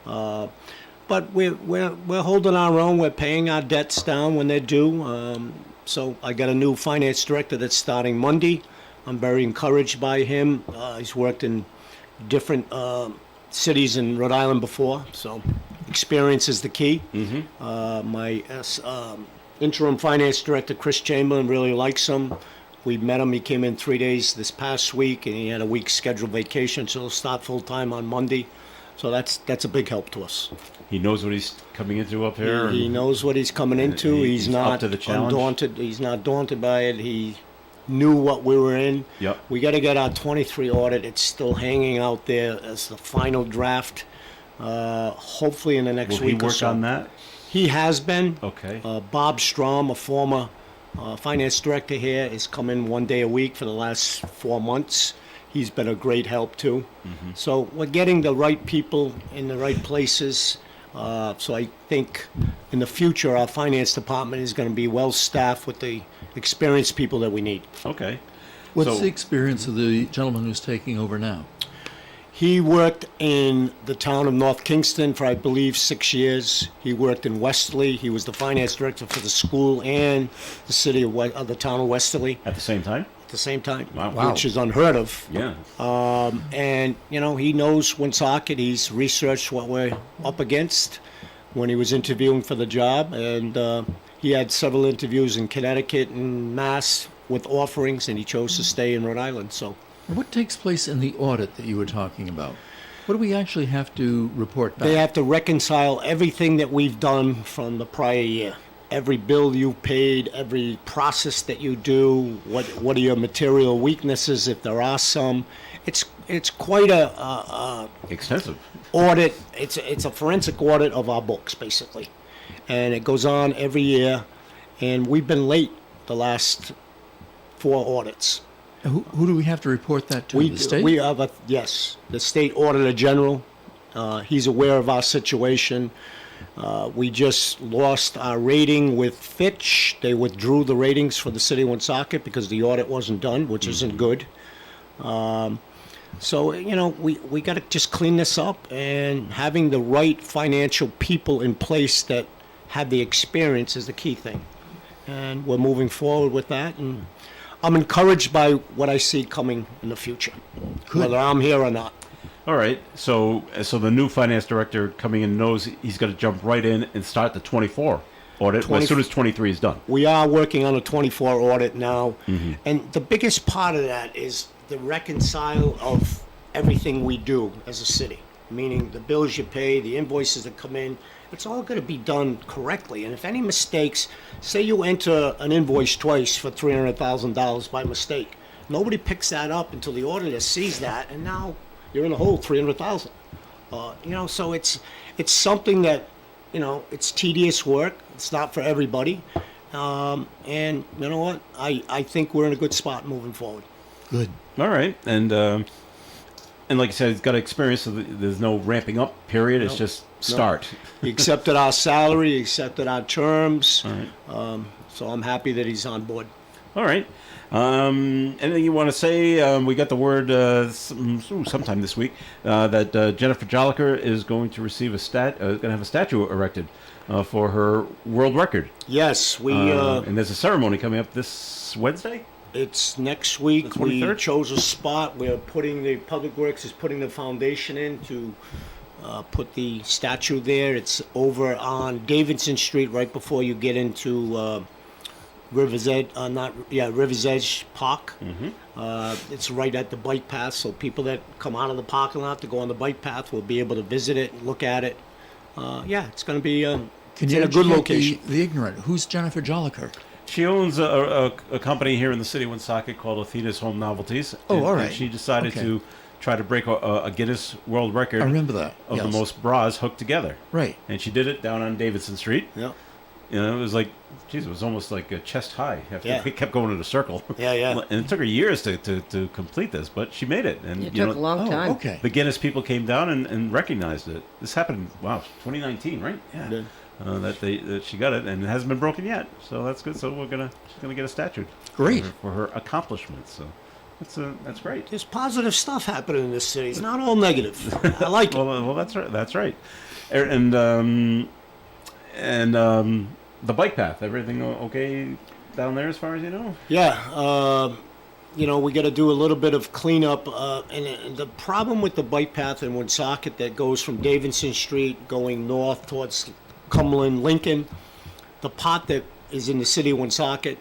But we're holding our own. We're paying our debts down when they're due. So I got a new finance director that's starting Monday. I'm very encouraged by him. He's worked in different cities in Rhode Island before, so experience is the key. Mm-hmm. My interim finance director, Chris Chamberlain, really likes him. We met him. He came in 3 days this past week, and he had a week's scheduled vacation, so he'll start full-time on Monday. So that's a big help to us. He knows what he's coming into up here? He knows what he's coming into. He's not up to the challenge? Undaunted. He's not daunted by it. He knew what we were in. Yep. We got to get our 23 audit. It's still hanging out there as the final draft. Hopefully in the next week or so. Will he work on that? He has been. Okay. Bob Strom, a former finance director here, has come in 1 day a week for the last 4 months. He's been a great help too. Mm-hmm. So we're getting the right people in the right places. So I think in the future our finance department is going to be well staffed with the experienced people that we need. Okay. What's the experience of the gentleman who's taking over now? He worked in the town of North Kingston for, I believe, 6 years. He worked in Westerly. He was the finance director for the school and the city of the town of Westerly. At the same time? at the same time, Wow. which is unheard of. Yeah. And, he knows Woonsocket. He's researched what we're up against when he was interviewing for the job. And he had several interviews in Connecticut and Mass with offerings, and he chose to stay in Rhode Island. So What takes place in the audit that you were talking about? What do we actually have to report back? they have to reconcile everything that we've done from the prior year. Every bill you paid, every process that you do, what are your material weaknesses, if there are some. It's quite a Extensive. audit. It's a forensic audit of our books, basically. And it goes on every year. And we've been late the last 4 audits. Who do we have to report that to? The state? We have yes, the state auditor general. He's aware of our situation. We just lost our rating with Fitch. They withdrew the ratings for the city of Woonsocket because the audit wasn't done, which isn't good. So, we got to just clean this up, and having the right financial people in place that have the experience is the key thing. And we're moving forward with that, and I'm encouraged by what I see coming in the future, whether I'm here or not. All right. So the new finance director coming in knows he's got to jump right in and start the 24 audit as soon as 23 is done. We are working on a 24 audit now, and the biggest part of that is the reconcile of everything we do as a city, meaning the bills you pay, the invoices that come in. It's all going to be done correctly. And if any mistakes, say you enter an invoice twice for $300,000 by mistake, nobody picks that up until the auditor sees that, and now you're in the hole $300,000. So it's something that, it's tedious work. It's not for everybody. And you know what? I think we're in a good spot moving forward. Good. All right. And like I said, he's got experience, so there's no ramping up period. It's just start. He accepted our salary, he accepted our terms. All right. So I'm happy that he's on board. All right. Anything you want to say? We got the word sometime this week that Jennifer Joliker is going to receive going to have a statue erected for her world record. Yes, and there's a ceremony coming up this Wednesday. It's next week. The We 23rd? chose a spot. The Public Works is putting the foundation in to put the statue there. It's over on Davidson Street, right before you get into River's Edge. River's Edge Park. It's right at the bike path, so people that come out of the parking lot to go on the bike path will be able to visit it, look at it. It's going to be Can in you a good educate location. the ignorant? Who's Jennifer Joliker? She owns a company here in the city of Woonsocket called Athena's Home Novelties. Oh, and, all and right. she decided Okay. to try to break a Guinness World Record I remember that. of the Yes. most bras hooked together. Right. And she did it down on Davidson Street. Yeah. It was like, geez, it was almost like a chest high. Yeah. It kept going in a circle. Yeah. And it took her years to complete this, but she made it. And It took a long time. Okay. the Guinness people came down and recognized it. This happened, 2019, right? Yeah. did. That she got it, and it hasn't been broken yet. So that's good. So she's gonna get a statue. Great. For her accomplishments. So that's great. There's positive stuff happening in this city. It's not all negative. I like it. Well, that's right. That's right. And the bike path. Everything okay down there, as far as you know? Yeah, we got to do a little bit of cleanup. And the problem with the bike path in Woonsocket that goes from Davidson Street going north towards Cumberland, Lincoln, the part that is in the city of Woonsocket,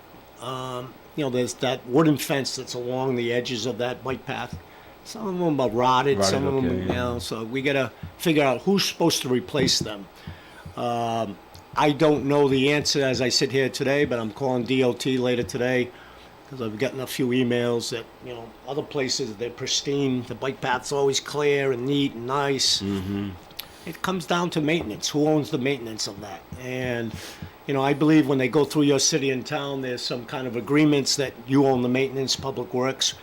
there's that wooden fence that's along the edges of that bike path. Some of them are rotted, some of them, okay, yeah. so we got to figure out who's supposed to replace them. I don't know the answer as I sit here today, but I'm calling DOT later today because I've gotten a few emails that, other places, they're pristine. The bike path's always clear and neat and nice. Mm-hmm. It comes down to maintenance. Who owns the maintenance of that? And, I believe when they go through your city and town, there's some kind of agreements that you own the maintenance, Public Works.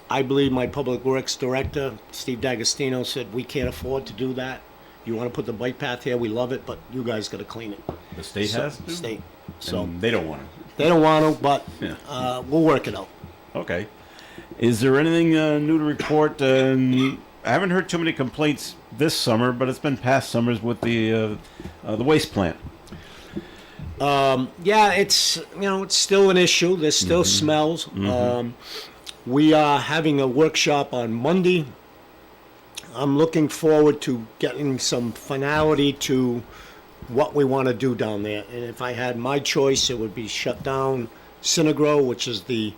I believe my Public Works director, Steve D'Agostino, said we can't afford to do that. You want to put the bike path here, we love it, but you guys got to clean it. The state has to? State. So And they don't want it. they don't want to, but Yeah. we'll work it out. Okay. Is there anything new to report? I haven't heard too many complaints this summer, but it's been past summers with the waste plant. It's it's still an issue. There's still smells. We are having a workshop on Monday. I'm looking forward to getting some finality to what we want to do down there. And if I had my choice, it would be shut down Synagro, which is the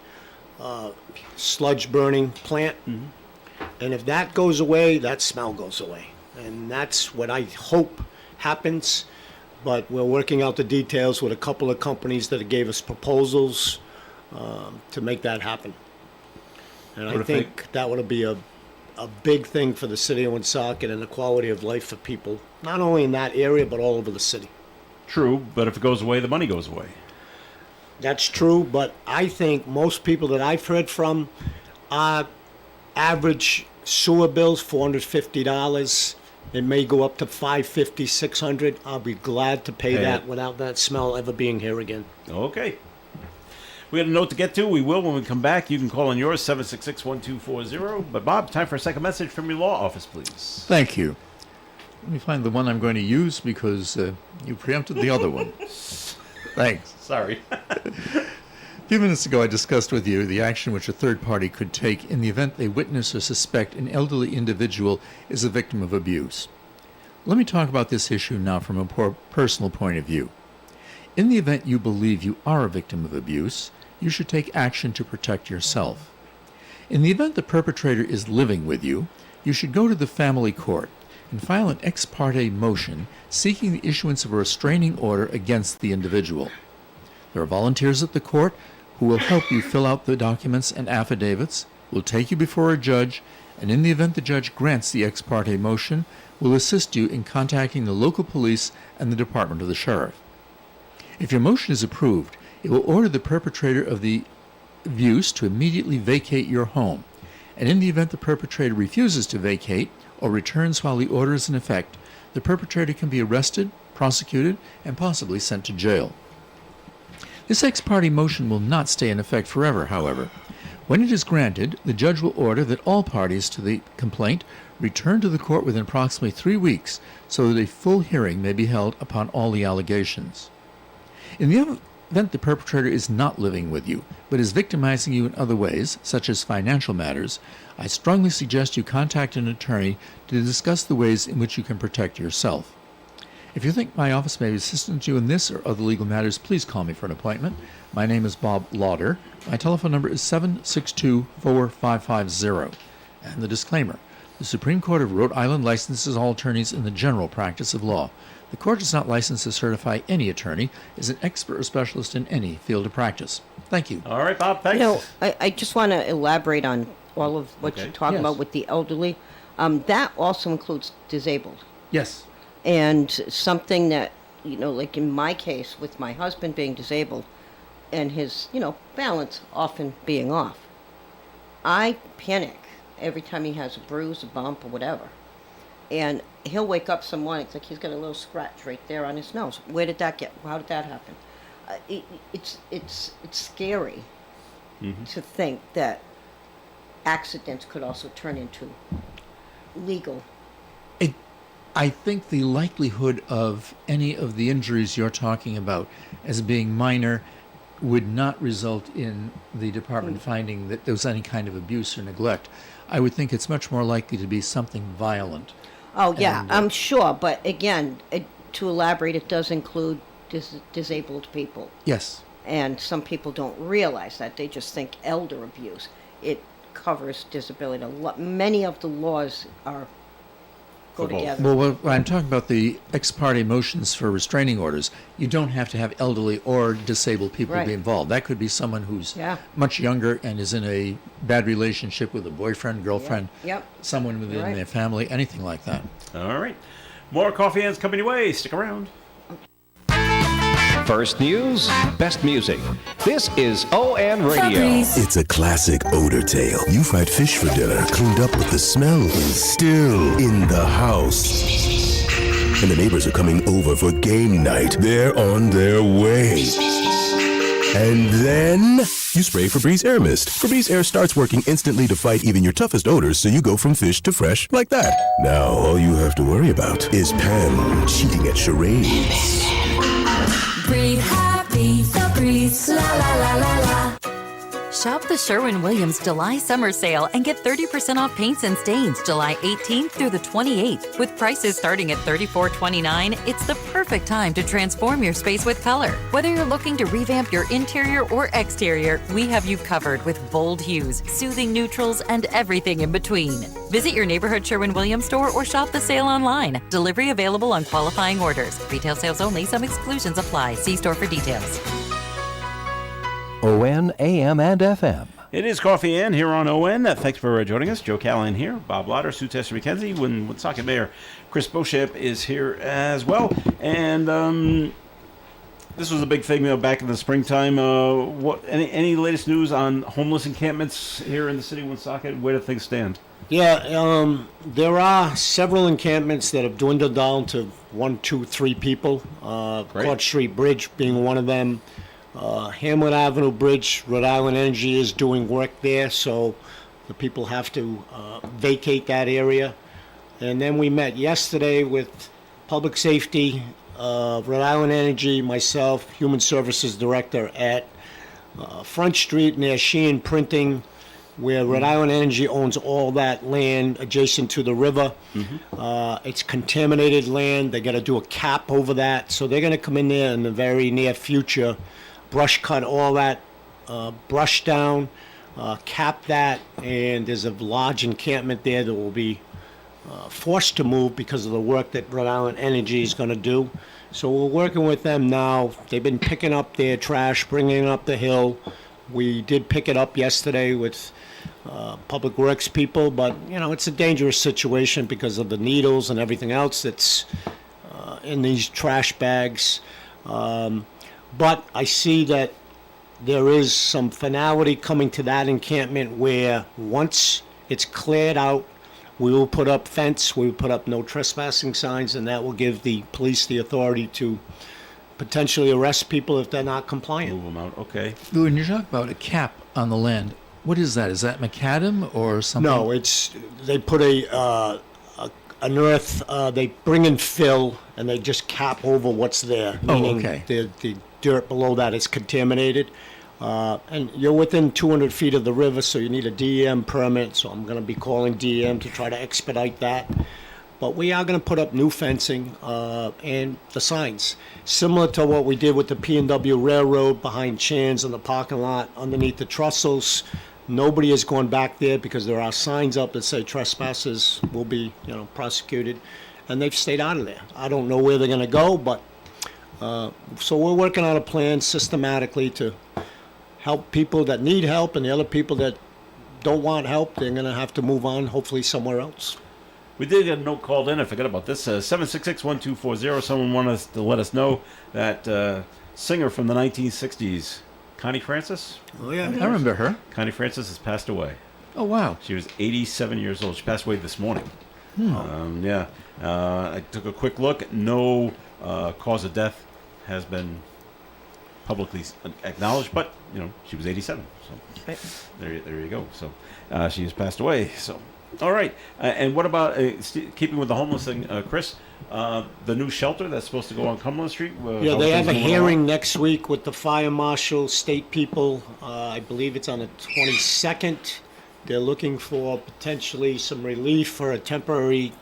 sludge burning plant. And if that goes away, that smell goes away. And that's what I hope happens. But we're working out the details with a couple of companies that gave us proposals to make that happen. And I think that would be a big thing for the city of Woonsocket and the quality of life for people, not only in that area, but all over the city. True, but if it goes away, the money goes away. That's true, but I think most people that I've heard from are average sewer bills, $450. It may go up to $550, $600. I'll be glad to pay that without that smell ever being here again. Okay. We got a note to get to. We will when we come back. You can call on yours, 766-1240. But, Bob, time for a second message from your law office, please. Thank you. Let me find the one I'm going to use because you preempted the other one. Thanks. Sorry. A few minutes ago, I discussed with you the action which a third party could take in the event they witness or suspect an elderly individual is a victim of abuse. Let me talk about this issue now from a personal point of view. In the event you believe you are a victim of abuse, you should take action to protect yourself. In the event the perpetrator is living with you, you should go to the family court and file an ex parte motion seeking the issuance of a restraining order against the individual. There are volunteers at the court who will help you fill out the documents and affidavits, will take you before a judge, and in the event the judge grants the ex parte motion, will assist you in contacting the local police and the department of the sheriff. If your motion is approved, it will order the perpetrator of the abuse to immediately vacate your home, and in the event the perpetrator refuses to vacate or returns while the order is in effect, the perpetrator can be arrested, prosecuted, and possibly sent to jail. This ex parte motion will not stay in effect forever, however. When it is granted, the judge will order that all parties to the complaint return to the court within approximately 3 weeks so that a full hearing may be held upon all the allegations. In the event the perpetrator is not living with you, but is victimizing you in other ways, such as financial matters, I strongly suggest you contact an attorney to discuss the ways in which you can protect yourself. If you think my office may be assistant to you in this or other legal matters, please call me for an appointment. My name is Bob Lauder. My telephone number is 762-4550. And the disclaimer: the Supreme Court of Rhode Island licenses all attorneys in the general practice of law. The court does not license to certify any attorney as an expert or specialist in any field of practice. Thank you. All right, Bob, thanks. You know, I just want to elaborate on all of what you're talking about with the elderly. That also includes disabled. Yes. And something that, like in my case with my husband being disabled and his, balance often being off, I panic every time he has a bruise, a bump, or whatever. And he'll wake up some morning, it's like he's got a little scratch right there on his nose. Where did that get? How did that happen? It's scary to think that accidents could also turn into legal. I think the likelihood of any of the injuries you're talking about as being minor would not result in the department finding that there was any kind of abuse or neglect. I would think it's much more likely to be something violent. Oh, yeah, I'm sure. But again, to elaborate, it does include disabled people. Yes. And some people don't realize that. They just think elder abuse. It covers disability. Many of the laws go together. Well, when I'm talking about the ex parte motions for restraining orders, you don't have to have elderly or disabled people be involved. That could be someone who's much younger and is in a bad relationship with a boyfriend, girlfriend, someone within their family, anything like that. All right. More coffee hands coming your way. Stick around. First news, best music. This is ON Radio. It's a classic odor tale. You fried fish for dinner, cleaned up, but the smell is still in the house. And the neighbors are coming over for game night. They're on their way. And then you spray Febreze Air Mist. Febreze Air starts working instantly to fight even your toughest odors, so you go from fish to fresh like that. Now all you have to worry about is Pam cheating at charades. Breathe happy, Febreze, la la la la la. Shop the Sherwin-Williams July Summer Sale and get 30% off paints and stains July 18th through the 28th. With prices starting at $34.29, it's the perfect time to transform your space with color. Whether you're looking to revamp your interior or exterior, we have you covered with bold hues, soothing neutrals, and everything in between. Visit your neighborhood Sherwin-Williams store or shop the sale online. Delivery available on qualifying orders. Retail sales only. Some exclusions apply. See store for details. ON, AM, and FM. It is Coffee Ann here on ON. Thanks for joining us. Joe Callahan here, Bob Lauder, Sue Tester McKenzie, Woonsocket Mayor Chris Beauchamp is here as well. And this was a big thing back in the springtime. Any latest news on homeless encampments here in the city of Woonsocket? Where do things stand? Yeah, there are several encampments that have dwindled down to 1, 2, 3 people. Court Street Bridge being one of them. Hamlet Avenue Bridge, Rhode Island Energy is doing work there, so the people have to vacate that area. And then we met yesterday with Public Safety, Rhode Island Energy, myself, Human Services Director at Front Street near Sheehan Printing, where Rhode Island Energy owns all that land adjacent to the river. It's contaminated land. They got to do a cap over that, so they're going to come in there in the very near future, brush cut all that brush down, cap that, and there's a large encampment there that will be forced to move because of the work that Rhode Island Energy is going to do. So we're working with them now. They've been picking up their trash, bringing it up the hill. We did pick it up yesterday with Public Works people, but it's a dangerous situation because of the needles and everything else that's in these trash bags. But I see that there is some finality coming to that encampment where once it's cleared out, we will put up fence, we will put up no trespassing signs, and that will give the police the authority to potentially arrest people if they're not compliant. Move them out, okay. When you talk about a cap on the land, what is that? Is that macadam or something? No, they put an earth, they bring in fill, and they just cap over what's there. Meaning okay. The dirt below that is contaminated. And you're within 200 feet of the river, so you need a DEM permit, so I'm going to be calling DEM to try to expedite that. But we are going to put up new fencing and the signs, similar to what we did with the P&W Railroad behind Chan's in the parking lot underneath the trestles. Nobody has gone back there because there are signs up that say trespassers will be, prosecuted, and they've stayed out of there. I don't know where they're going to go, but so we're working on a plan systematically to help people that need help, and the other people that don't want help, they're going to have to move on, hopefully somewhere else. We did get a note called in. I forgot about this. 766-1240. Someone wanted us to let us know that singer from the 1960s, Connie Francis. Oh, yeah. I remember her. Connie Francis has passed away. Oh, wow. She was 87 years old. She passed away this morning. I took a quick look. No cause of death has been publicly acknowledged, but she was 87. So there you go. So she has passed away. So all right. And what about keeping with the homeless thing, Chris? The new shelter that's supposed to go on Cumberland Street. Yeah, they have a hearing next week with the fire marshal, state people. I believe it's on the 22nd. They're looking for potentially some relief for a temporary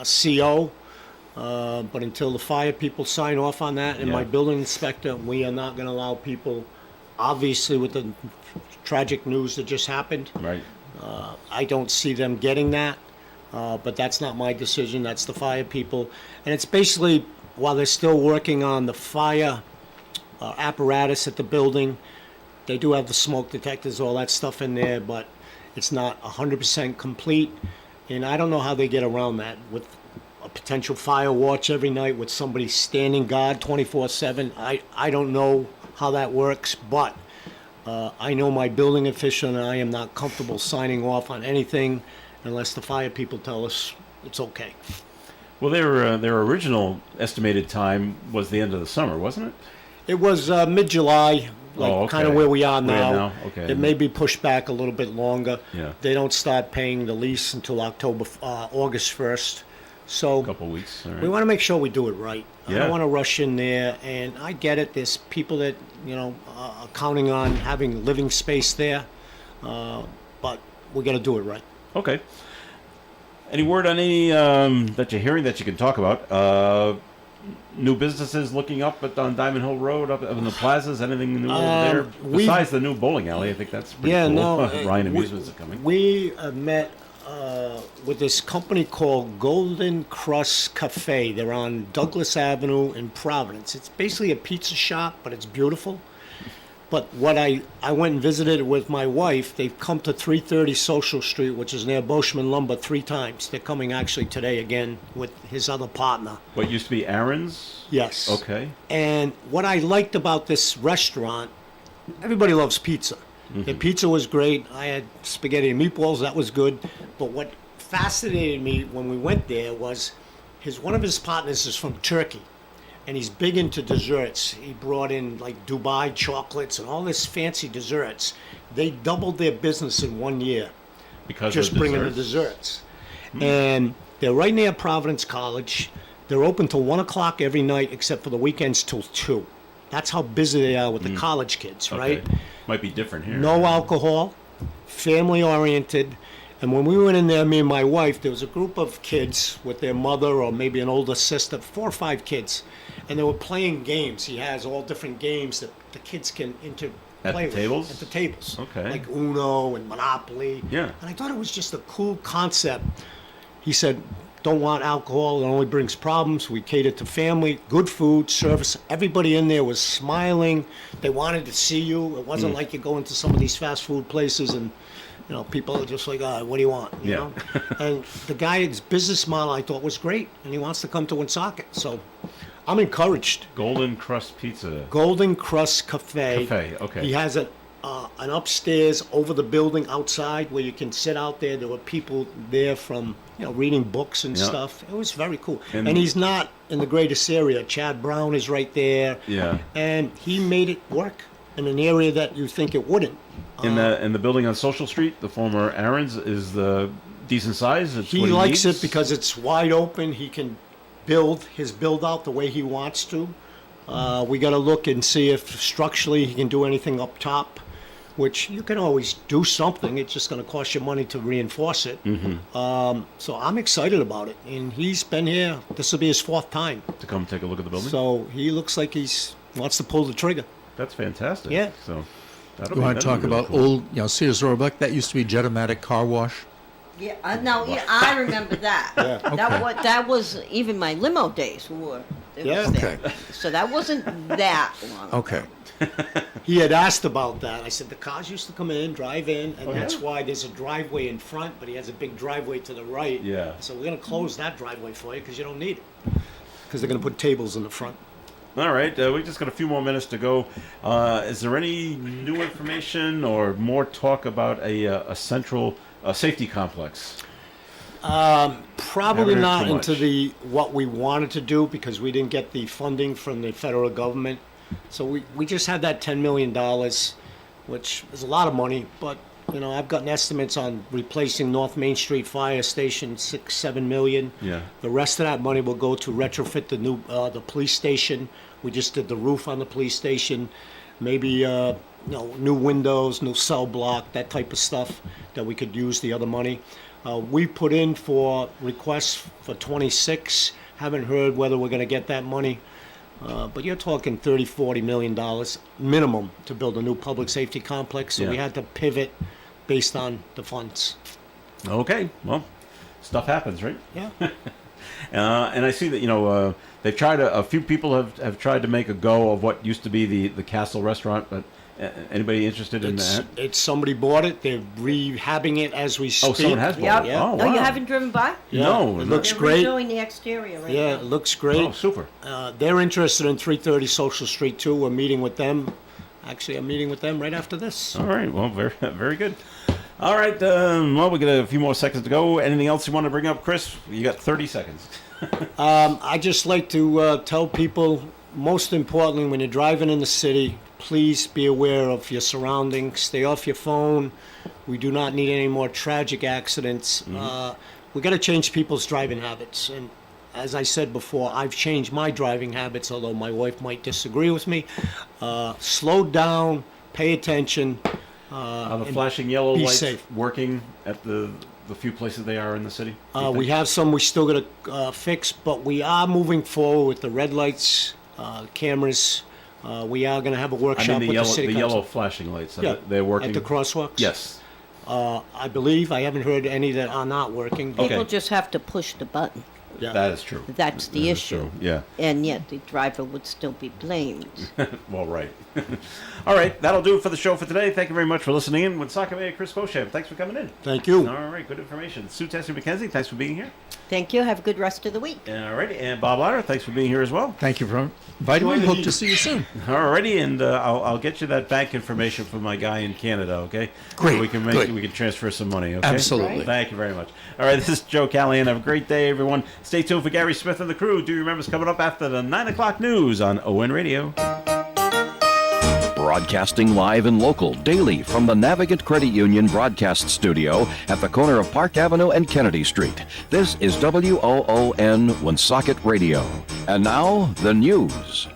CO. But until the fire people sign off on that, and my building inspector, we are not going to allow people, obviously with the tragic news that just happened. Right. I don't see them getting that, but that's not my decision. That's the fire people. And it's basically, while they're still working on the fire apparatus at the building, they do have the smoke detectors, all that stuff in there, but it's not 100% complete. And I don't know how they get around that with a potential fire watch every night with somebody standing guard 24/7. I don't know how that works, but I know my building official and I am not comfortable signing off on anything unless the fire people tell us it's okay. Well, their original estimated time was the end of the summer, wasn't it? It was mid-July, kind of where we are now. Okay. It may be pushed back a little bit longer. Yeah. They don't start paying the lease until August 1st. So A couple weeks. All right. we want to make sure we do it right. I Yeah. don't want to rush in there, and I get it. There's people that are counting on having living space there, but we got to do it right. Okay. Any word on any that you're hearing that you can talk about? New businesses looking up on Diamond Hill Road, up in the plazas. Anything new over there besides the new bowling alley? I think that's pretty cool. No. Ryan Amusements are coming. We met with this company called Golden Crust Cafe. They're on Douglas Avenue in Providence. It's basically a pizza shop, but it's beautiful. But what I went and visited with my wife. They've come to 330 Social Street, which is near Boschman Lumber, 3 times. They're coming actually today again with his other partner. What used to be Aaron's? Yes. Okay. And what I liked about this restaurant, everybody loves pizza. The pizza was great. I had spaghetti and meatballs. That was good. But what fascinated me when we went there was one of his partners is from Turkey. And he's big into desserts. He brought in like Dubai chocolates and all this fancy desserts. They doubled their business in 1 year. Because just of bringing the desserts. And they're right near Providence College. They're open till 1 o'clock every night except for the weekends till 2. That's how busy they are with the college kids, right? Okay. Might be different here. No alcohol, family oriented. And when we went in there, me and my wife, there was a group of kids with their mother or maybe an older sister, 4 or 5 kids. And they were playing games. He has all different games that the kids can play with. Tables? At the tables. Okay. Like Uno and Monopoly. Yeah. And I thought it was just a cool concept. He said, don't want alcohol. It only brings problems. We cater to family, good food, service. Everybody in there was smiling. They wanted to see you. It wasn't like you go into some of these fast food places and people are just like, what do you want? You know? And the guy's business model I thought was great, and he wants to come to Woonsocket. So I'm encouraged. Golden Crust Pizza. Golden Crust Cafe. Cafe, okay. He has an upstairs over the building outside where you can sit out there. There were people there from reading books and stuff. It was very cool. And he's not in the greatest area. Chad Brown is right there. Yeah. And he made it work in an area that you think it wouldn't. In the building on Social Street, the former Aaron's, is the decent size. It's he what likes needs? it because it's wide open. He can build out the way he wants to. We got to look and see if structurally he can do anything up top, which you can always do something. It's just going to cost you money to reinforce it. So I'm excited about it. And he's been here. This will be his 4th time. To come take a look at the building? So he looks like wants to pull the trigger. That's fantastic. Yeah. So You want to talk about old, Sears Roebuck? That used to be Jetomatic Car Wash. Yeah, I remember that. That was even my limo days were. Yeah. Okay. So that wasn't that long. Okay. He had asked about that. I said the cars used to come in, drive in, and that's why there's a driveway in front, but he has a big driveway to the right. Yeah. So we're going to close that driveway for you because you don't need it. Because they're going to put tables in the front. All right, we just got a few more minutes to go. Is there any new information or more talk about a central safety complex? Probably Never not too into much. what we wanted to do because we didn't get the funding from the federal government. So we just had that $10 million, which is a lot of money, but I've gotten estimates on replacing North Main Street Fire Station, $6-7 million. Yeah. The rest of that money will go to retrofit the police station. We just did the roof on the police station. Maybe new windows, new cell block, that type of stuff that we could use the other money. We put in for requests for 26. Haven't heard whether we're going to get that money. But you're talking $30-40 million minimum to build a new public safety complex. So we had to pivot based on the funds. Okay, well, stuff happens, right? Yeah. And I see that they've tried a few people have tried to make a go of what used to be the Castle Restaurant, but anybody interested in that? It's somebody bought it. They're rehabbing it as we speak. Oh, someone has bought Yep. it. Yeah. Oh, No, wow. you haven't driven by? No, It looks They're great. redoing the exterior right Yeah, now. it looks great. Oh, super. They're interested in 330 Social Street too. We're meeting with them. Actually, I'm meeting with them right after this. All right, well, very very good. All right, well, we got a few more seconds to go. Anything else you want to bring up, Chris? You got 30 seconds. I just like to tell people, most importantly, when you're driving in the city, please be aware of your surroundings. Stay off your phone. We do not need any more tragic accidents. we got to change people's driving habits. And as I said before, I've changed my driving habits, although my wife might disagree with me. Slow down, pay attention. Are the flashing yellow lights safe. working at the few places they are in the city? We have some we still got to fix, but we are moving forward with the red lights, cameras. We are going to have a workshop with the city council. Yellow flashing lights, Yeah, they're working? at the crosswalks? Yes. I believe. I haven't heard any that are not working. People just have to push the button. Yeah. That is true. That's the issue. True. Yeah. And yet the driver would still be blamed. Well, right. All right, that'll do it for the show for today. Thank you very much for listening in. Woonsocket Mayor Chris Beauchamp, thanks for coming in. Thank you. All right, good information. Sue Tessie McKenzie, thanks for being here. Thank you. Have a good rest of the week. All righty, and Bob Lauder, thanks for being here as well. Thank you for inviting me. Hope to see you soon. All righty, and I'll get you that bank information from my guy in Canada, okay? Great, So we can good. we can transfer some money, okay? Absolutely. Thank you very much. All right, this is Joe Callahan. Have a great day, everyone. Stay tuned for Gary Smith and the crew. Do remember it's coming up after the 9 o'clock news on ON Radio. Broadcasting live and local daily from the Navigant Credit Union broadcast studio at the corner of Park Avenue and Kennedy Street. This is WOON Woonsocket Radio. And now, the news.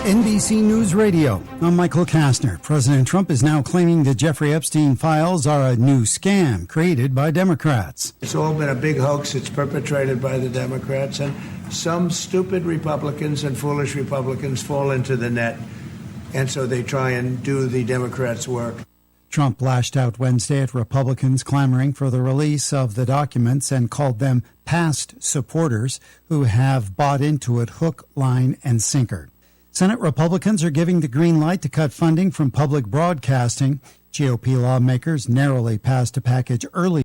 NBC News Radio. I'm Michael Kastner. President Trump is now claiming the Jeffrey Epstein files are a new scam created by Democrats. It's all been a big hoax. It's perpetrated by the Democrats, and some stupid Republicans and foolish Republicans fall into the net, and so they try and do the Democrats' work. Trump lashed out Wednesday at Republicans clamoring for the release of the documents and called them past supporters who have bought into it hook, line, and sinker. Senate Republicans are giving the green light to cut funding from public broadcasting. GOP lawmakers narrowly passed a package early